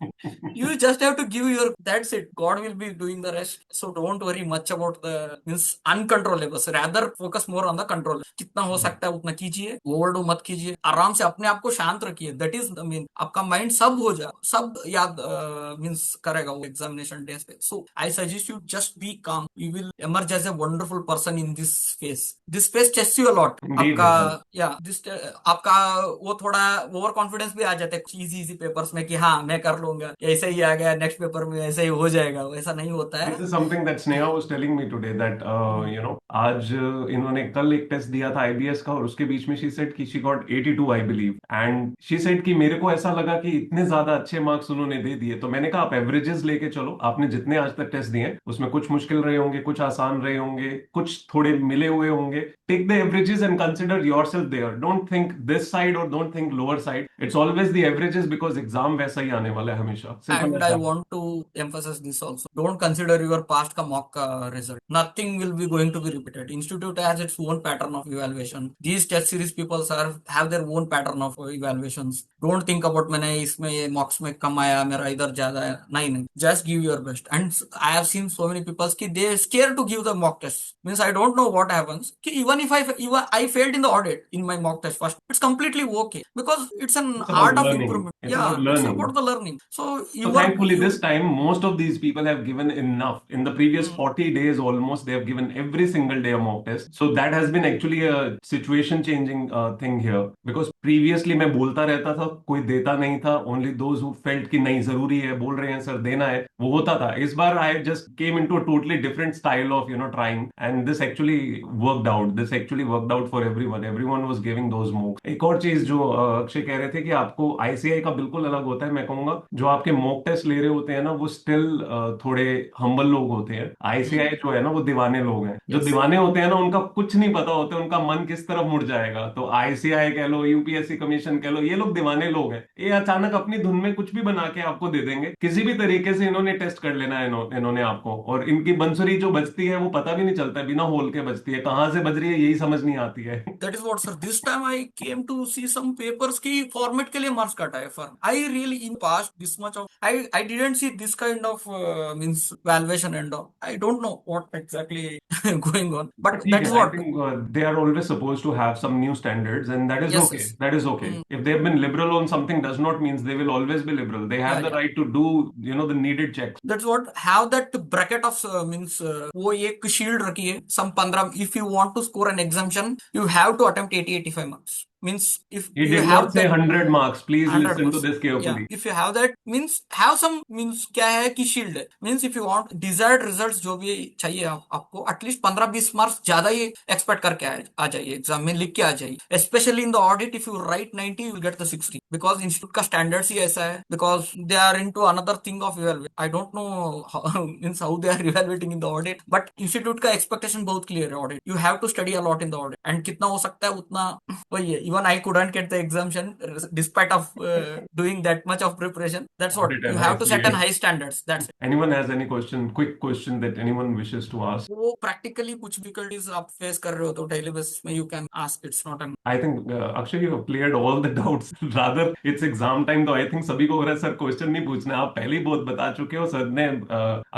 S2: you just have to give your, that's it, god will be doing the rest. So don't worry much about the means uncontrollables, rather focus more on the control। कितना हो सकता है उतना कीजिए, overdo मत कीजिए, आराम से अपने आप को शांत रखिए। दैट इज मीन आपका माइंड सब हो जाए, सब याद मीन्स करेगा वो एग्जामिनेशन डेज पे। So I suggest you just be calm, you will emerge as a wonderful person in this phase। this phase tests you a lot।
S1: Indeed
S2: आपका
S1: इट डज।
S2: या दिस आपका वो थोड़ा ओवर कॉन्फिडेंस भी आ जाता है easy easy papers में कि हाँ मैं कर लूंगा, ऐसे ही आ गया, नेक्स्ट पेपर में ऐसे ही हो जाएगा। वैसा नहीं होता
S1: दिस
S2: है।
S1: Is something that Sneha was telling me today that आज इन्होंने कल एक टेस्ट दिया था आईबीएस का, और उसके बीच में शी सेड कि she got 82 I believe, and she said कि मेरे को ऐसा लगा कि इतने ज्यादा अच्छे मार्क्स उन्होंने दे दिए। तो मैंने कहा आप एवरेजेस लेके चलो, आपने जितने आज तक टेस्ट दिए उसमें कुछ मुश्किल रहे होंगे, कुछ आसान रहे होंगे, कुछ थोड़े मिले हुए होंगे। Take the averages and consider yourself there, don't think this side और don't think lower side, it's always the averages, because exam वैसा ही आने वाला है हमेशा, simple
S2: And
S1: as
S2: I
S1: that.
S2: want to emphasize this also. Don't consider your past ka mock result. Nothing will be going to be repeated. Institute has its own pattern of evaluation. These test series people have their own pattern of evaluations. Don't think about मैंने इसमें ये mocks में कम आया, मेरा इधर ज्यादा है। नहीं नहीं, just give your best. And I have seen so many people कि they scared to give the mock test. Means I don't know what happens कि even if I failed in the audit in my mock test first, it's completely okay because it's an
S1: It's about
S2: art of
S1: learning.
S2: improvement।
S1: It's
S2: Yeah,
S1: about
S2: it's
S1: learning.
S2: about the learning। So
S1: So
S2: you are
S1: thankfully,
S2: you
S1: this time, most of these people have given enough. In the previous 40 days, almost, they have given every single day a mock test. So that has been actually a situation-changing thing here. Because previously, मैं बोलता रहता था, कोई देता नहीं था. Only those who felt कि नहीं जरूरी है, बोल रहे हैं सर देना है, वो होता था. इस बार I just came into a totally different style of trying, and this actually worked out. This actually worked out for everyone. Everyone was giving those mocks. एक और चीज जो अक्षय कह रहे थे कि आपको आईसीआई का बिल्कुल अलग होता है, मैं कहूंगा जो आपके मॉक टेस्ट ले रहे होते हैं ना वो स्टिल थोड़े हम्बल लोग होते हैं। आईसीआई जो है ना वो दीवाने लोग हैं। जो
S2: yes।
S1: दीवाने होते हैं हैं ना, उनका कुछ नहीं पता होता है उनका मन किस तरफ मुड़ जाएगा। तो आईसीआई कह लो, यूपीएससी कमीशन कह लो, ये लोग दीवाने लोग हैं। ये अचानक अपनी धुन में कुछ भी बना के आपको दे देंगे, किसी भी तरीके से इन्होंने टेस्ट कर लेना है इन्होंने आपको। और इनकी बंसुरी जो बजती है वो पता भी नहीं चलता है, बिना होल के बजती है, कहाँ से बज रही है यही समझ नहीं आती है।
S2: That is what, sir. This time I came to see some papers की फॉर्मेट के लिए मार्क्स काटा है for I really in past this much of I didn't see this kind of means valuation and all I don't know what exactly going on
S1: But
S2: but
S1: ठीक
S2: that
S1: है,
S2: is
S1: I
S2: what
S1: think they are always supposed to have some new standards, and that is
S2: yes
S1: okay.
S2: Yes
S1: That is okay. If they have been liberal on something, does not means they will always be liberal. They
S2: या
S1: have the
S2: या
S1: right to do, the needed checks.
S2: That's what have that bracket of means वो एक shield रखी है some 15 if you want to score an examination you have to attempt 80-85 marks means if
S1: He
S2: you
S1: did
S2: have
S1: not say 100 marks. Please
S2: 100
S1: listen to
S2: marks.
S1: this
S2: Yeah,
S1: carefully.
S2: if you have that means have some means क्या है कि shield है means if you want desired results जो भी चाहिए आपको at least 15-20 marks ज्यादा ही expect करके आ जाइए एग्जाम में लिख के आ जाइए specially in the audit if you write 90 you will get the 60 because institute का स्टैंडर्ड्स ही ऐसा है because they are into another thing of evaluate I don't know means how they are evaluating in the audit but institute का expectation बहुत clear है audit you have to study a lot in the audit and कितना हो सकता है उतना वही है even I couldn't get the examination despite of doing that much of preparation that's what
S1: Audit है
S2: you
S1: ना,
S2: have to set an
S1: इसलिए।
S2: high standards that's it
S1: Anyone has any question, quick question that anyone wishes to ask?
S2: वो practically कुछ difficulties आप face कर रहे हो तो डेली बेसिस में you can ask it's not an
S1: I think Akshay, you have cleared all the doubts. Rather, it's exam time, तो I think सभी को हो रहा है सर क्वेश्चन नहीं पूछना, आप पहले ही बहुत बता चुके हो। सर ने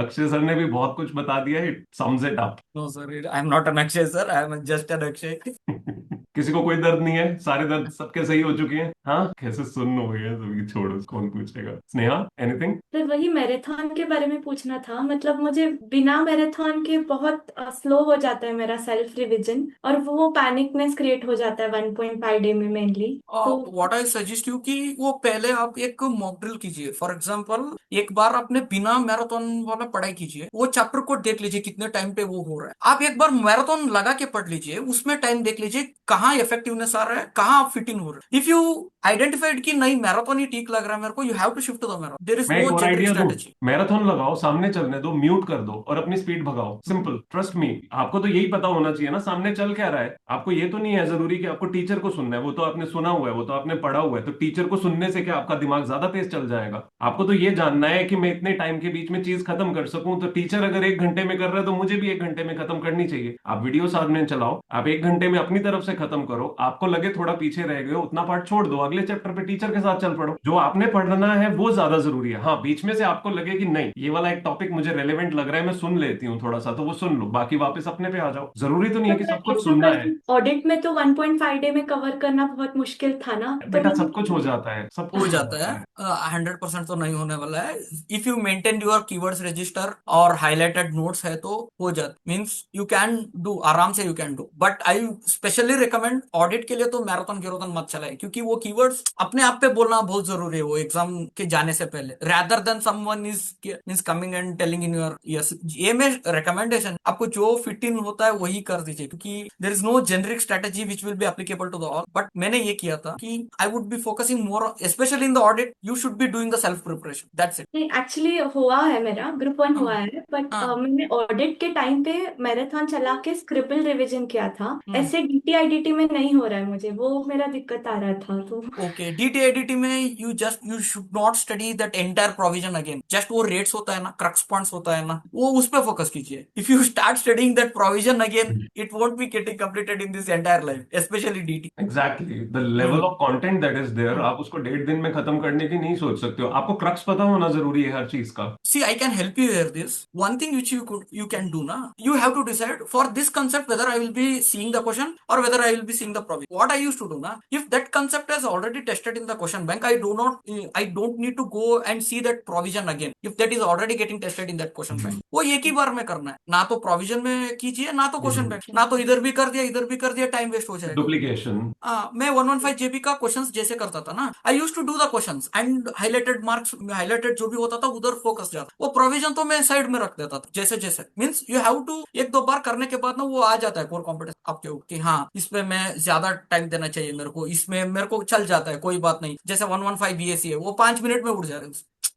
S1: अक्षय सर ने भी बहुत कुछ बता दिया है। It sums it up.
S2: No sir I am not an Akshay sir I am just an Akshay
S1: किसी को कोई दर्द नहीं है, सारे दर्द सबके सही हो चुके हैं। हाँ, कैसे सुन्न हो गया सभी, छोड़ो, कौन पूछेगा। स्नेहा, एनीथिंग?
S3: फिर वही मैराथन के बारे में पूछना था। मतलब मुझे बिना मैराथन के बहुत स्लो हो जाता है मेरा सेल्फ रिवीजन, और वो पैनिकनेस क्रिएट हो जाता है 1.5 डे में मेनली। तो
S2: व्हाट आई सजेस्ट यू कि वो पहले आप एक मॉक ड्रिल कीजिए फॉर एग्जांपल एक बार आपने बिना मैराथन वाला पढ़ाई कीजिए वो चैप्टर को देख लीजिए कितने टाइम पे वो हो रहा है आप एक बार मैराथन लगा के पढ़ लीजिए उसमें टाइम देख लीजिए कहाँ इफेक्टिवनेस आ रहा है कहाँ आप फिट इन हो रहे हैं इफ यू आइडेंटिफाइड कि नहीं मैराथन ही ठीक लग रहा है मेरे को you have to shift to the marathon there is
S1: मैं एक
S2: नो
S1: और
S2: जेनरिक
S1: आइडिया दूं।
S2: स्ट्रेटेजी
S1: मैराथन लगाओ, सामने चलने दो, म्यूट कर दो और अपनी स्पीड भगाओ। Simple, trust me. आपको तो यही पता होना चाहिए ना सामने चल क्या रहा है। आपको ये तो नहीं है जरूरी कि आपको टीचर को सुनना है, वो तो आपने सुना हुआ है, वो तो आपने पढ़ा हुआ है। तो टीचर को सुनने से क्या आपका दिमाग ज्यादा तेज चल जाएगा? आपको तो ये जानना है कि मैं इतने टाइम के बीच में चीज खत्म कर सकूं। तो टीचर अगर 1 घंटे में कर रहा है तो मुझे भी 1 घंटे में खत्म करनी चाहिए। आप वीडियो साथ में चलाओ, आप 1 घंटे में अपनी तरफ से खत्म करो। आपको लगे थोड़ा पीछे रह गए हो, उतना पार्ट छोड़ दो, अगले चैप्टर पे टीचर के साथ चल पड़ो। जो आपने पढ़ना है वो ज्यादा जरूरी है। हाँ, बीच में से आपको लगे कि नहीं ये वाला एक टॉपिक मुझे रेलेवेंट लग रहा है, मैं सुन लेती हूँ थोड़ा सा, तो वो सुन लो, बाकी वापस अपने पे आ जाओ। जरूरी तो नहीं है कि सब कुछ सुनना है।
S3: ऑडिट में तो 1.5 डे में कवर करना बहुत मुश्किल था ना, तो
S1: बेटा सब कुछ हो जाता है, सब
S2: हो
S1: कुछ हो
S2: जाता
S1: जाता
S2: है
S1: है।
S2: 100% तो नहीं होने वाला है if you maintain your keywords register और हाईलाइटेड नोट्स है तो हो जाता मींस यू कैन डू आराम से you can do but I specially recommend audit के लिए तो मैराथन गिरोथन मत चलाए क्योंकि वो कीवर्ड्स अपने आप पे बोलना बहुत जरूरी है वो एग्जाम के जाने से पहले rather than someone is means coming and telling in your yes ये में रिकमेंडेशन आपको जो फिट इन होता है वही कर दीजिए क्योंकि there is no generic strategy which will be applicable to the all but मैंने ये किया था कि I would be focusing more specially in the audit you should be doing the self preparation that's it
S3: नहीं, actually हुआ है, मेरा group 1 हुआ है, बट
S2: हाँ
S3: मैंने ऑडिट के टाइम पे मैराथन चला के स्क्रिबल रिवीजन किया था। ऐसे डीटीआईडीटी में नहीं हो रहा है मुझे, वो मेरा दिक्कत आ रहा था। तो
S2: ओके डीटीआईडीटी में you should not study that entire provision again just वो रेट्स होता है ना क्रक्स पॉइंट्स होता है ना वो उस पर फोकस कीजिए if you start studying that provision again it won't be getting completed in this entire life specially DT
S1: exactly the level of content that is there, आप उसको 1.5 दिन में खत्म करने की नहीं सोच सकते हो। आपको क्रक्स पता होना जरूरी है हर चीज का।
S2: See, I can help you here. This one thing which you can do na. You have to decide for this concept whether I will be seeing the question or whether I will be seeing the problem. What I used to do na, if that concept is already tested in the question bank, I don't need to go and see that provision again. If that is already getting tested in that question bank, वो एक ही बार में करना है ना तो provision में कीजिए ना तो क्वेश्चन बैंक ना तो इधर भी कर दिया टाइम वेस्ट हो जाएगा
S1: डुप्लीकेशन।
S2: मैं 115 जेबी का क्वेश्चंस जैसे करता था ना I use to do the questions and highlighted marks highlighted जो भी होता था उधर फोकस जाता वो प्रोविजन तो मैं साइड में रख देता था जैसे जैसे मींस यू हैव टू एक दो बार करने के बाद ना वो आ जाता है कोर कॉम्पिटेंस आपके ऊपर कि हाँ इसमें मैं ज्यादा टाइम देना चाहिए मेरे को इसमें मेरे को चल जाता है कोई बात नहीं जैसे 115 बीएससी है वो 5 मिनट में उड़ जा रहे हैं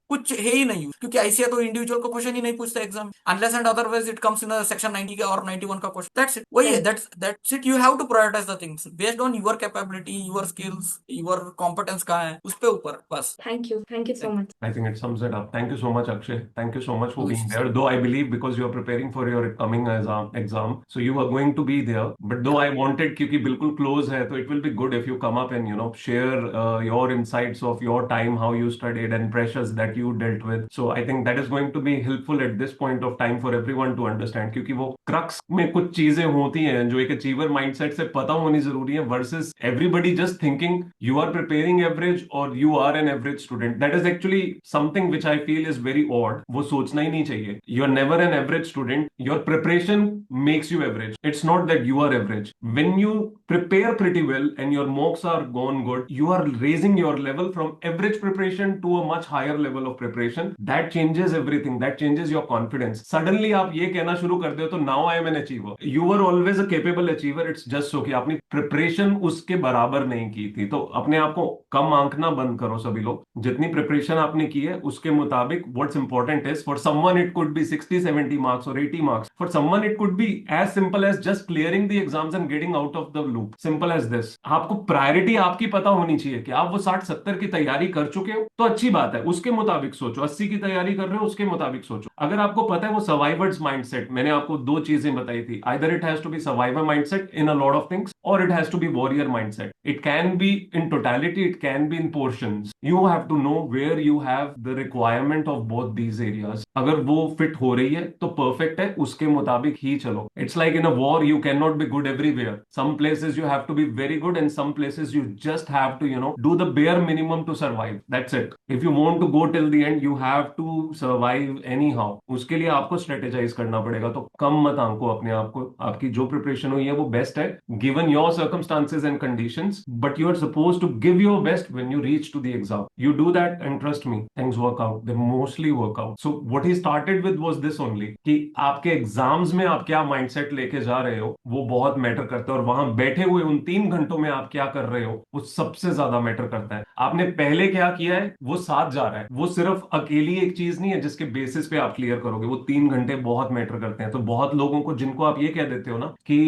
S2: कुछ है ही नहीं, क्योंकि आईसीए तो इंडिविजुअल का क्वेश्चन ही नहीं पूछता exam, unless and otherwise it comes in section 90 का और 91 का क्वेश्चन, दैट्स इट, वही है, that's it, you have to prioritise the things based on your capability, your skills, your competence कहाँ है उस पे ऊपर, बस।
S3: Thank you so much.
S1: I think it sums it up. Thank you so much, Akshay. Thank you so much for
S2: No
S1: being
S2: issues.
S1: there. Though I believe because you are preparing for your coming exam, so you are going to be there. But though I wanted, क्योंकि बिल्कुल close है, तो it will be good if you come up and share your insights of your time, how you studied and pressures that you dealt with. So I think that is going to be helpful at this point of time for everyone to understand. क्योंकि वो crux में कुछ चीजें होती हैं जो एक achiever mindset से पता होनी जरूरी है versus everybody just thinking you are preparing average or you are an average student. That is actually something which I feel is very odd. वो सोचना ही नहीं चाहिए. You are never an average student. Your preparation makes you average. It's not that you are average. When you prepare pretty well and your mocks are gone good, you are raising your level from average preparation to a much higher level of preparation. That changes everything. That changes your confidence. Suddenly आप ये कहना शुरू कर दे तो now I am an achiever. You were always a capable achiever. It's just so कि आपने preparation उसके बराबर नहीं की थी. तो अपने आप को कम आंकना बंद करो सभी लोग. जितनी प्रिपरेशन आपने की है उसके मुताबिक what's important is for someone it could be 60-70 marks और 80 marks, for someone it could be as simple as just clearing the exams and getting out of the loop, simple as this. आपको priority आपकी पता होनी चाहिए कि आप वो 60-70 की तैयारी कर चुके हो तो अच्छी बात है, उसके मुताबिक सोचो. 80 की तैयारी कर रहे हो उसके मुताबिक सोचो. अगर आपको पता है वो सर्वाइवर्स माइंडसेट, मैंने आपको दो चीजें बताई थी, either it has to be survivor mindset in a lot of things और it has to be warrior mindset. It can be in totality, it can be in portions. You have to know where you have the requirement of both these areas. अगर वो fit हो रही है तो perfect है, उसके मुताबिक ही चलो. It's like in a war you cannot be good everywhere. Some places you have to be very good and some places you just have to do the bare minimum to survive. That's it. If you want to go till the end you have to survive anyhow. उसके लिए आपको strategize करना पड़ेगा. तो कम मत आंको अपने आप को. आपकी जो प्रिपरेशन हुई है वो बेस्ट है given your circumstances and conditions, but you are supposed to give your best when you reach to the exam. You do that and trust me, things work out. They mostly work out. So what he started with was this only कि आपके exams में आप क्या mindset लेके जा रहे हो वो बहुत मैटर करता है, और वहां बैठे हुए उन 3 घंटों में आप क्या कर रहे हो वो सबसे ज्यादा मैटर करता है. आपने पहले क्या किया है वो साथ जा रहा है, वो सिर्फ अकेली एक चीज नहीं है जिसके बेसिस पे आप क्लियर करोगे. वो 3 घंटे बहुत मैटर करते हैं. तो बहुत लोगों को जिनको आप ये कह देते हो ना कि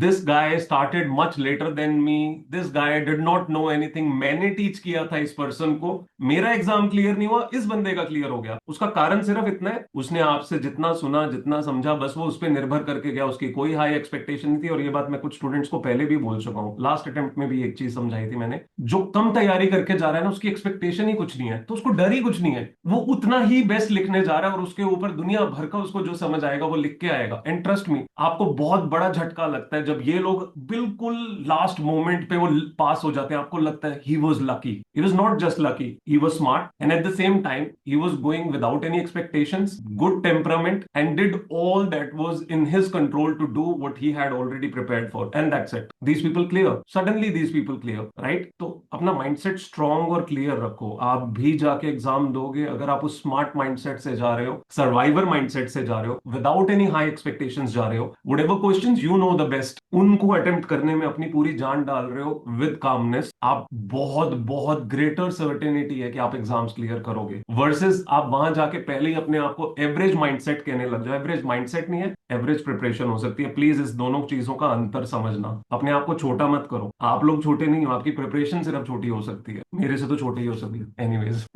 S1: this guy started much later than me, this guy did not know anything, मैंने टीच किया था इस पर्सन को, मेरा एग्जाम क्लियर नहीं हुआ, इस बंदे का क्लियर हो गया. उसका कारण सिर्फ इतना है, उसने आपसे जितना सुना जितना समझा बस वो उस पर निर्भर करके गया. उसकी कोई हाई एक्सपेक्टेशन नहीं थी. और ये बात मैं कुछ स्टूडेंट्स को पहले भी बोल चुका हूँ. लास्ट अटेम्प्ट में भी एक चीज समझाई थी मैंने, जो कम तैयारी करके जा रहा है ना उसकी एक्सपेक्टेशन ही कुछ नहीं है, तो उसको डर ही कुछ नहीं है. वो उतना ही बेस्ट लिखने जा रहा है और उसके ऊपर दुनिया भर का उसको जो समझ आएगा वो लिख के आएगा. एंड ट्रस्ट मी, आपको बहुत बड़ा झटका लगता है जब ये लोग बिल्कुल लास्ट मोमेंट पे वो पास हो जाते हैं. आपको लगता है he was lucky. He was not just lucky, he was smart and at the same time he was going without any expectations, good temperament, and did all that was in his control to do what he had already prepared for, and that's it. These people clear, suddenly these people clear, right? तो अपना mindset strong और clear रखो. आप भी जाके exam दोगे अगर आप उस smart mindset से जा रहे हो, survivor mindset से जा रहे हो, without any high expectations जा रहे हो, whatever questions you know the best उनको attempt करने में अपनी पूरी जान डाल रहे हो with calmness, आप बहुत बहुत greater certainty है कि आप एग्जाम्स क्लियर करोगे. वर्सेस आप वहां जाके पहले ही अपने आप को एवरेज माइंडसेट कहने लग जाओ. एवरेज माइंडसेट नहीं है, एवरेज प्रिपरेशन हो सकती है. प्लीज इस दोनों चीजों का अंतर समझना. अपने आप को छोटा मत करो. आप लोग छोटे नहीं हो, आपकी प्रिपरेशन सिर्फ छोटी हो सकती है, मेरे से तो छोटी ही हो सकती है. Anyways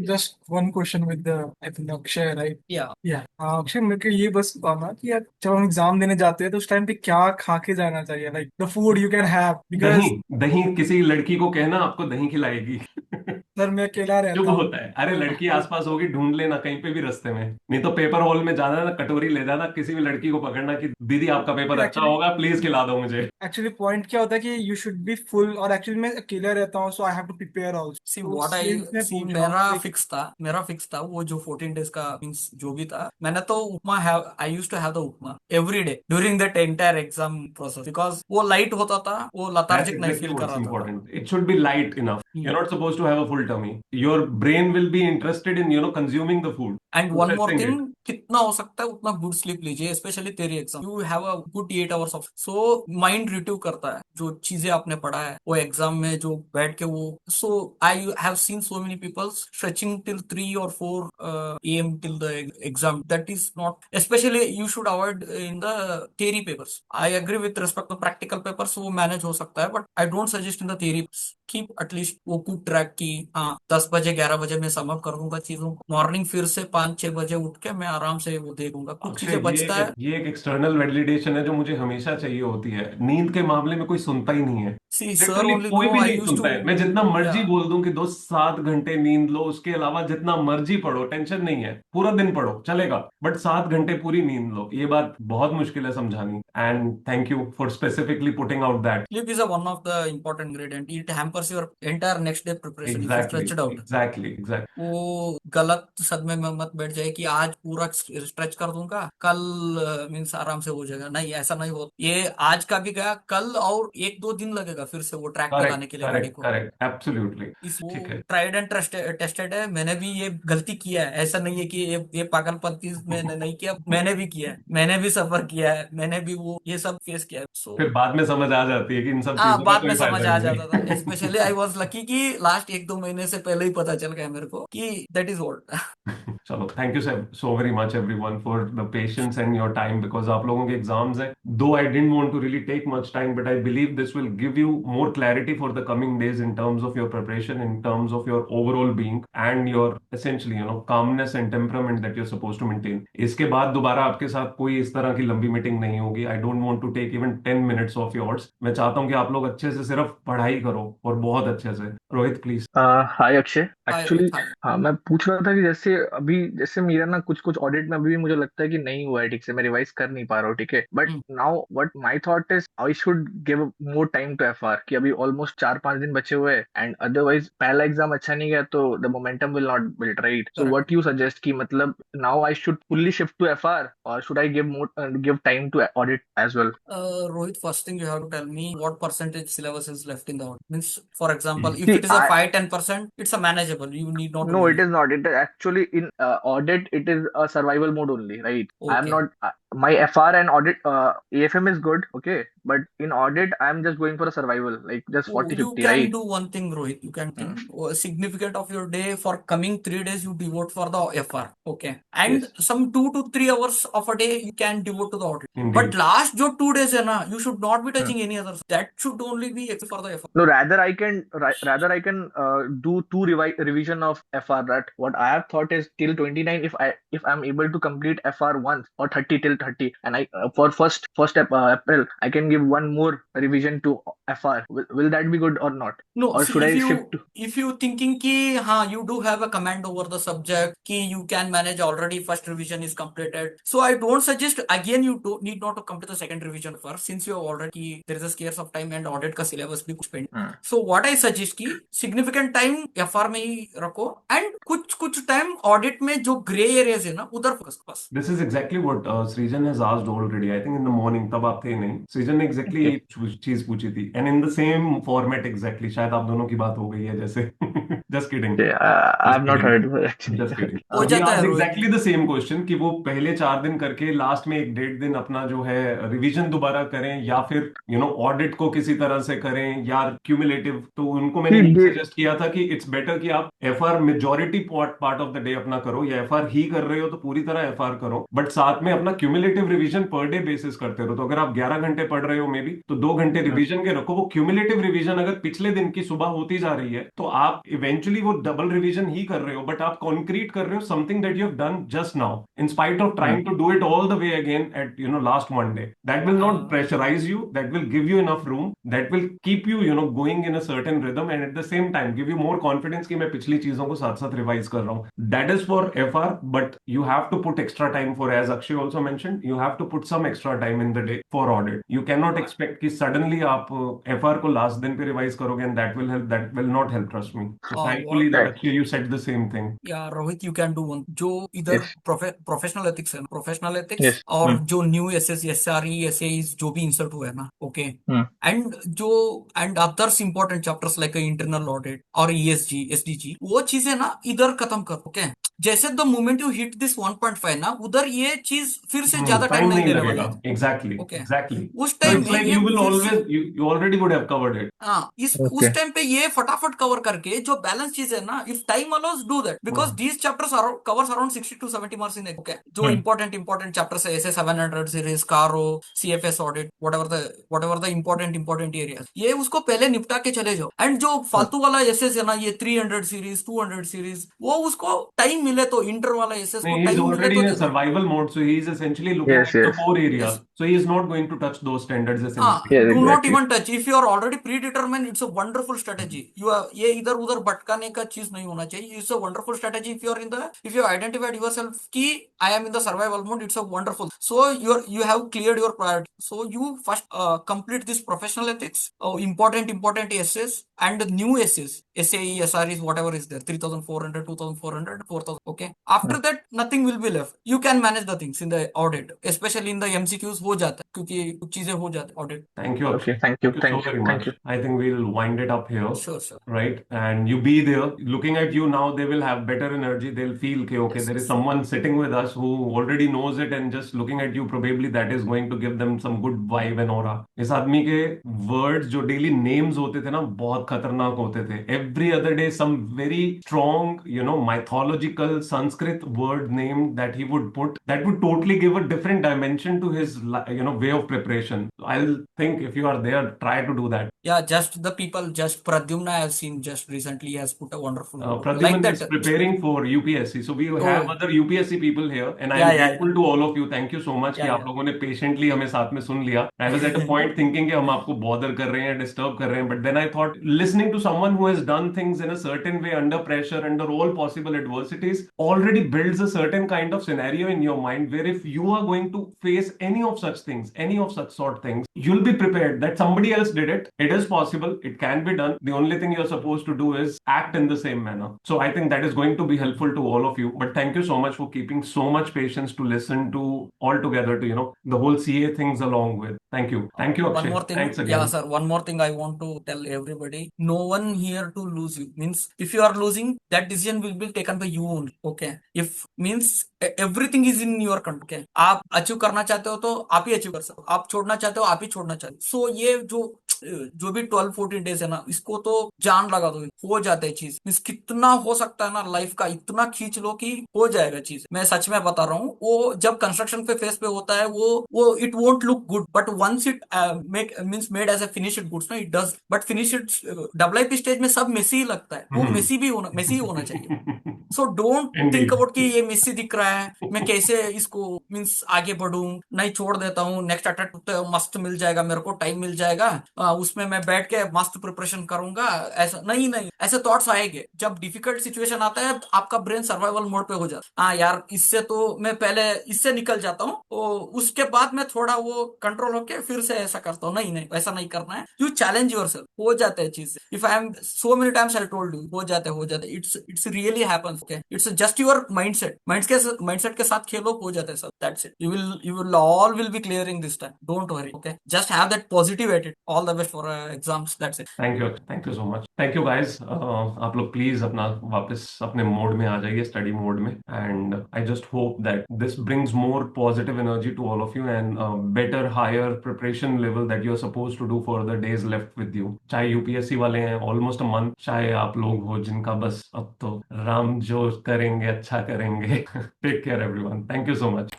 S4: Just one question with the I think Akshay, right?
S2: Yeah.
S4: Yeah. Akshay मेरे को ये बस बताना कि यार जब हम एग्जाम देने जाते हैं तो उस टाइम पे क्या खा के जाना चाहिए, like the food you can have, because
S1: दही. दही किसी लड़की को कहना आपको दही खिलाएगी.
S4: सर मैं अकेला
S1: जो
S4: रहता हूँ.
S1: होता है, अरे लड़की आसपास होगी ढूंढ लेना कहीं पे भी रास्ते में. नहीं तो पेपर हॉल में जाना ना, कटोरी ले जाना, किसी भी लड़की को पकड़ना कि दीदी आपका पेपर अच्छा
S4: Actually-
S1: होगा प्लीज खिला दो मुझे.
S4: एक्चुअली पॉइंट क्या होता है कि यू शुड बी फुल, और एक्चुअली मैं अकेला रहता हूँ so I have to prepare also.
S2: See what I see, मेरा फिक्स था वो जो 14 डेज का मींस जो भी था. मैंने तो upma I used to have the upma every day during that entire exam process, because वो लाइट होता था, वो lethargic नहीं फील कर रहा था.
S1: Important. It should be light enough. You're not supposed to have a full tummy. Your brain will be interested in consuming the food.
S2: And one more
S1: Processing
S2: thing, कितना हो सकता है उतना गुड स्लीप लीजिए, specially तेरी exam you have a good 8 hours off, so mind रिट्यूव करता है जो चीजें आपने पढ़ा है वो एग्जाम में जो बैठ के वो, so I have seen so many people stretching till 3 or 4 AM till the exam. That is not, especially you should avoid in the theory papers. I agree with respect to practical papers, वो manage हो सकता है, but I don't suggest in the theory. Keep at least वो कुछ track की, हाँ 10 बजे 11 बजे मैं सम अप कर दूंगा चीजों को, मॉर्निंग फिर से 5-6 बजे उठ के मैं आराम से वो देखूंगा, कुछ
S1: अक्षय,
S2: चीजें बचता है।
S1: ये एक एक्सटर्नल वैलिडेशन है जो मुझे हमेशा चाहिए होती है। नींद के मामले में कोई सुनता ही नहीं है।
S2: सी सर
S1: लिटरली
S2: ओनली
S1: कोई
S2: नो
S1: भी
S2: आई
S1: नहीं
S2: यूज टू,
S1: सुनता है। मैं जितना
S2: या
S1: मर्जी बोल दूं कि दोस्त 7 घंटे नींद लो, उसके अलावा जितना मर्जी पढ़ो, टेंशन नहीं है, पूरा दिन पढ़ो चलेगा, बट 7 घंटे पूरी नींद लो, ये बात बहुत मुश्किल है समझानी। And thank you for specifically putting out that.
S2: sleep is a one of the important ingredient. It hampers your entire next day preparation if you
S1: exactly
S2: stretch it out.
S1: Exactly exactly.
S2: वो गलत सदमे में मत बैठ जाए कि आज पूरा स्ट्रेच कर दूंगा, कल मीन्स आराम से हो जाएगा, नहीं ऐसा नहीं हो, ये आज का भी गया, कल और 1-2 दिन लगेगा फिर से वो ट्रैक पे
S1: करेक्ट
S2: लाने के लिए गाड़ी
S1: करेक्ट
S2: को।
S1: Correct, absolutely.
S2: इस वो
S1: ठीक है।
S2: ट्राइड एंड टेस्टेड है, मैंने भी ये गलती किया है, ऐसा नहीं है कि ये पागलपंती मैंने नहीं किया, मैंने भी किया है, मैंने भी सफर किया है, मैंने भी वो ये सब फेस किया है, सो
S1: फिर बाद में समझ आ जाती है कि इन सब
S2: हाँ
S1: चीजों का
S2: बाद में
S1: कोई
S2: समझ
S1: फायदा
S2: आ
S1: नहीं
S2: जाता था।
S1: है।
S2: स्पेशली आई वॉज लकी कि लास्ट 1-2 महीने से पहले ही पता चल गया मेरे को कि दैट इज व्हाट।
S1: चलो, thank you so very much everyone for the patience and your time, because आप लोगों के एग्जाम्स हैं। Though I didn't want to really take much time, but I believe this will give you more clarity for the coming days in terms of your preparation, in terms of your overall being and your essentially calmness and temperament that you are suppose to maintain. इसके बाद दोबारा आपके साथ कोई इस तरह की लंबी मीटिंग नहीं होगी। I don't want to take even 10 minutes of yours. मैं चाहता हूँ कि आप लोग अच्छे से सिर्फ पढ़ाई करो, और बहुत अच्छे से। Rohit please.
S5: Hi Akshay,
S2: hi
S5: actually
S2: Rohit, hi.
S5: हाँ मैं पूछ रहा था कि जैसे अभी जैसे मेरा ना कुछ कुछ ऑडिट में अभी भी मुझे लगता है कि नहीं हुआ है ठीक से, मैं रिवाइज कर नहीं पा रहा हूँ, ठीक है, but now what my thought is I should give more time to FR, कि अभी ऑलमोस्ट 4-5 दिन बचे हुए हैं, एंड अदरवाइज पहला एग्जाम अच्छा नहीं गया तो the momentum will not build, right? So
S2: correct.
S5: What you suggest कि मतलब now I should fully shift to FR और should I give time to audit as well?
S2: Rohit, first thing you have to tell me what percentage syllabus is left in the audit. Means, for example, if
S5: See,
S2: it is a 5-10%, it's a manageable. You need not
S5: no, it
S2: worry.
S5: is not. It is actually in audit. It is a survival mode only, right? I'm
S2: Okay.
S5: not. My FR and audit AFM is good, okay, but in audit I'm just going for a survival, like just
S2: Oh, you
S5: 40-50,
S2: can
S5: right?
S2: do one thing, Rohit. You can
S5: Hmm.
S2: think significant of your day for coming 3 days you devote for the FR. Okay. And
S5: Yes.
S2: some 2 to 3 hours of a day you can devote to the audit. But
S1: Indeed.
S2: last जो 2 days है ना, you should not be
S5: Hmm.
S2: touching any others. That should only be for the FR.
S5: No, rather I can do two revision of FR. That what I have thought is till 29. If I'm able to complete FR once or 30 till 30, and I for first April I can give one more revision to FR. Will that be good or not?
S2: No,
S5: Or
S2: see,
S5: should I shift to?
S2: if you thinking कि हाँ you do have a command over the subject कि you can manage already first revision is completed, so I don't suggest again you do need not to come to the second revision first since you have already there is a scarce of time and audit का syllabus भी कुछ pending. So what I suggest कि significant time FR में ही रखो and कुछ time audit में जो gray areas है ना उधर focus बस.
S1: This is exactly what Srijan has asked already. I think in the morning, तब आप थे नहीं। सृजन ने exactly
S5: Okay.
S1: एक चीज पूछी थी, and in the same format exactly. शायद आप दोनों की बात हो गई है जैसे। Just kidding.
S5: Okay, I've not heard actually.
S1: Just kidding.
S2: हो
S1: He
S2: जाता है
S1: asked
S2: Rohit.
S1: exactly the same question कि वो पहले 4 दिन करके लास्ट में 1-1.5 दिन अपना जो है रिवीजन दोबारा करें, या फिर ऑडिट को किसी तरह से करें, या क्यूमुलेटिव। तो उनको मैंने
S5: See,
S1: यही
S5: they,
S1: सजेस्ट किया था कि इट्स बेटर कि आप FR majority part of the day अपना करो, या एफआर ही कर रहे हो तो पूरी तरह एफआर करो, बट साथ में अपना cumulative revision per day basis करते रहो। तो अगर आप 11 घंटे पढ़ रहे हो मे बी, तो 2 घंटे रिवीजन के रखो। वो क्यूमुलेटिव रिवीजन अगर पिछले दिन की सुबह होती जा रही है तो आप इवेंचुअली वो डबल रिवीजन ही कर रहे हो, बट आप कॉन्क्रीट कर रहे हो something that you have done just now, in spite of trying to do it all the way again at last one day. That will not pressurize you, that will give you enough room, that will keep you going in a certain rhythm, and at the same time give you more confidence कि मैं पिछली चीजों को साथ साथ revise कर रहा हूँ। That is for FR, but you have to put extra time for, as Akshay also mentioned, you have to put some extra time in the day for audit. You cannot expect कि suddenly आप FR को last दिन पे revise करोगे, and that will not help, trust me. So thankfully that
S5: Right.
S1: Akshay you said the same thing.
S2: या Rohit you can do one, जो इधर
S5: Yes.
S2: Professional ethics है ना, प्रोफेशनल एथिक्स
S5: Yes.
S2: और जो न्यू SSRE SAEs जो भी इंसर्ट हुआ है ना, ओके, एंड जो and others important chapters like internal audit और ESG SDG, वो चीजें ना इधर खत्म कर, ओके। जैसे the moment you hit this 1.5 ना, उधर ये चीज फिर से ज्यादा टाइम
S1: टाइम
S2: नहीं
S1: नहीं
S2: लेने वाला
S1: लगेगा,
S2: है।
S1: Exactly
S2: okay,
S1: exactly.
S2: उस
S1: So
S2: टाइम
S1: it's
S2: में
S1: like
S2: ये
S1: you will
S2: फिर से,
S1: always, you already would have covered it.
S2: हाँ,
S5: Okay.
S2: उस टाइम पे ये फटाफट कवर करके जो बैलेंस चीज है ना, if time allows do that, because these chapters are covers around 60 to 70 marks in okay. जो इंपॉर्टेंट चैप्टर्स है, ऐसे 700 series, CARO, CFS audit, whatever the important areas, ये उसको पहले निपटा के चले जाओ. एंड जो फालतू वाला एसेस है ना, ये 300 सीरीज, 200 सीरीज, वो उसको टाइम मिले तो, इंटर वाला एसेस को
S1: No, he's
S2: टाइम मिले
S1: already
S2: तो
S1: in
S2: दे
S1: a
S2: दो.
S1: survival mode, so he's essentially looking
S5: Yes,
S1: at the
S5: yes.
S1: core areas.
S2: Yes.
S1: So he is not going to touch those standards
S2: हाँ,
S1: essentially.
S5: Yes,
S2: do not
S5: exactly.
S2: Even touch if you are already predetermine. It's a wonderful strategy. ये इधर उधर भटकाने का चीज नहीं होना चाहिए. It's a wonderful strategy if you are in the, if you identified yourself कि I am in the survival mode. It's a wonderful. So you have cleared your priority. So you first complete this professional ethics, important essays and new essays, SAE, SREs, whatever is there, 3,400, 2,400, 4,000. Okay. After that, nothing will be left. You can manage the things in the audit, especially in the MCQs हो जाता है, क्योंकि कुछ चीजें हो जाती है audit.
S1: Thank you, Akshay.
S5: Okay. Thank you.
S1: Thank you so
S5: Thank you.
S1: very
S5: Thank
S1: much.
S5: you.
S1: I think we'll wind it up here.
S2: Sure.
S1: Right? And you be there. Looking at you now, they will have better energy. They'll feel, okay,
S2: Yes,
S1: there is
S2: yes.
S1: someone sitting with us who already knows it, and just looking at you, probably that is going to give them some good vibe and aura. इस आदमी के words जो daily names होते थे ना, बहुत खतरनाक होते थे. Every other day, some very strong, mythological Sanskrit word name that he would put, that would totally give a different dimension to his, way of preparation. I'll think if you are there, try to do that.
S2: Yeah, just the people, just Pradyumna I have seen just recently has put a wonderful like
S1: Pradyuman
S2: that.
S1: is preparing for UPSC. So we have
S2: Oh,
S1: other UPSC people here, and I
S2: yeah,
S1: am
S2: yeah,
S1: grateful to all of you. Thank you so much कि
S2: yeah,
S1: आप लोगों ने patiently हमें साथ में सुन लिया. I was at a point thinking कि हम आपको bother कर रहे हैं, disturb कर रहे हैं, but then I thought listening to someone who has done things in a certain way under pressure, under all possible adversities, already builds a certain kind of scenario in your mind where if you are going to face any of such things, any of such sort things, you'll be prepared that somebody else did it. It is possible. It can be done. The only thing you're supposed to do is act in the same manner. So I think that is going to be helpful to all of you. But thank you so much for keeping so much patience to listen to all together to, the whole CA things along with. Thank you. Thank you,
S2: one
S1: Akshay.
S2: more thing.
S1: Thanks
S2: Yeah,
S1: again.
S2: sir. One more thing I want to tell everybody. No one here to lose you. Means if you are losing, that decision will be taken by you only. Okay. If means everything is in your control. Okay. आप achieve करना चाहते हो तो आप ही achieve कर सकते हो. आप छोड़ना चाहते हो, आप ही छोड़ना चाहते हो. सो ये जो भी 12-14 डेज है ना, इसको तो जान लगा दो, हो जाता है चीज. मीन्स कितना हो सकता है ना लाइफ का, इतना खींच लो कि हो जाएगा चीज. मैं सच में बता रहा हूँ, वो जब कंस्ट्रक्शन पे फेस पे होता है, वो it won't look good, but once it means made as a finished goods ना, it does. But finished WIP stage में सब मेसी ही लगता है. वो मेसी ही होना चाहिए. So don't think
S1: Indeed.
S2: About कि ये मेसी दिख रहा है, मैं कैसे इसको मीन्स आगे बढ़ूं, नहीं छोड़ देता हूँ, नेक्स्ट अटेम्प्ट तो मस्त मिल जाएगा, मेरे को टाइम मिल जाएगा, उसमें मैं बैठ के मस्त प्रिपरेशन करूंगा. ऐसा नहीं, ऐसे थॉट्स आएंगे जब डिफिकल्ट सिचुएशन आता है. आपका ब्रेन सर्वाइवल मोड पे हो जाता है. हाँ यार, इससे तो मैं पहले इससे निकल जाता हूँ, तो उसके बाद मैं थोड़ा वो कंट्रोल होके फिर से ऐसा करता हूँ. नहीं, ऐसा नहीं करना है. You challenge yourself. हो जाता है चीज. If I am so many times I told you, हो जाता है. It's really happens. Okay, it's just your mindset के साथ खेलो, हो जाता है सब. That's it. You will all will be clearing this time. Don't worry. Okay, just have that positive attitude. All the best for exams. That's it.
S1: Thank you so much. Thank you guys. आप लोग please अपना वापस अपने mode में आ जाइए, study mode में. And I just hope that this brings more positive energy to all of you and better higher preparation level that you are suppose to do for the days left with you. चाहे UPSC वाले हैं almost a month, चाहे आप लोग हो जिनका बस अब तो राम जो करेंगे अच्छा करेंगे. Take care everyone. Thank you so much.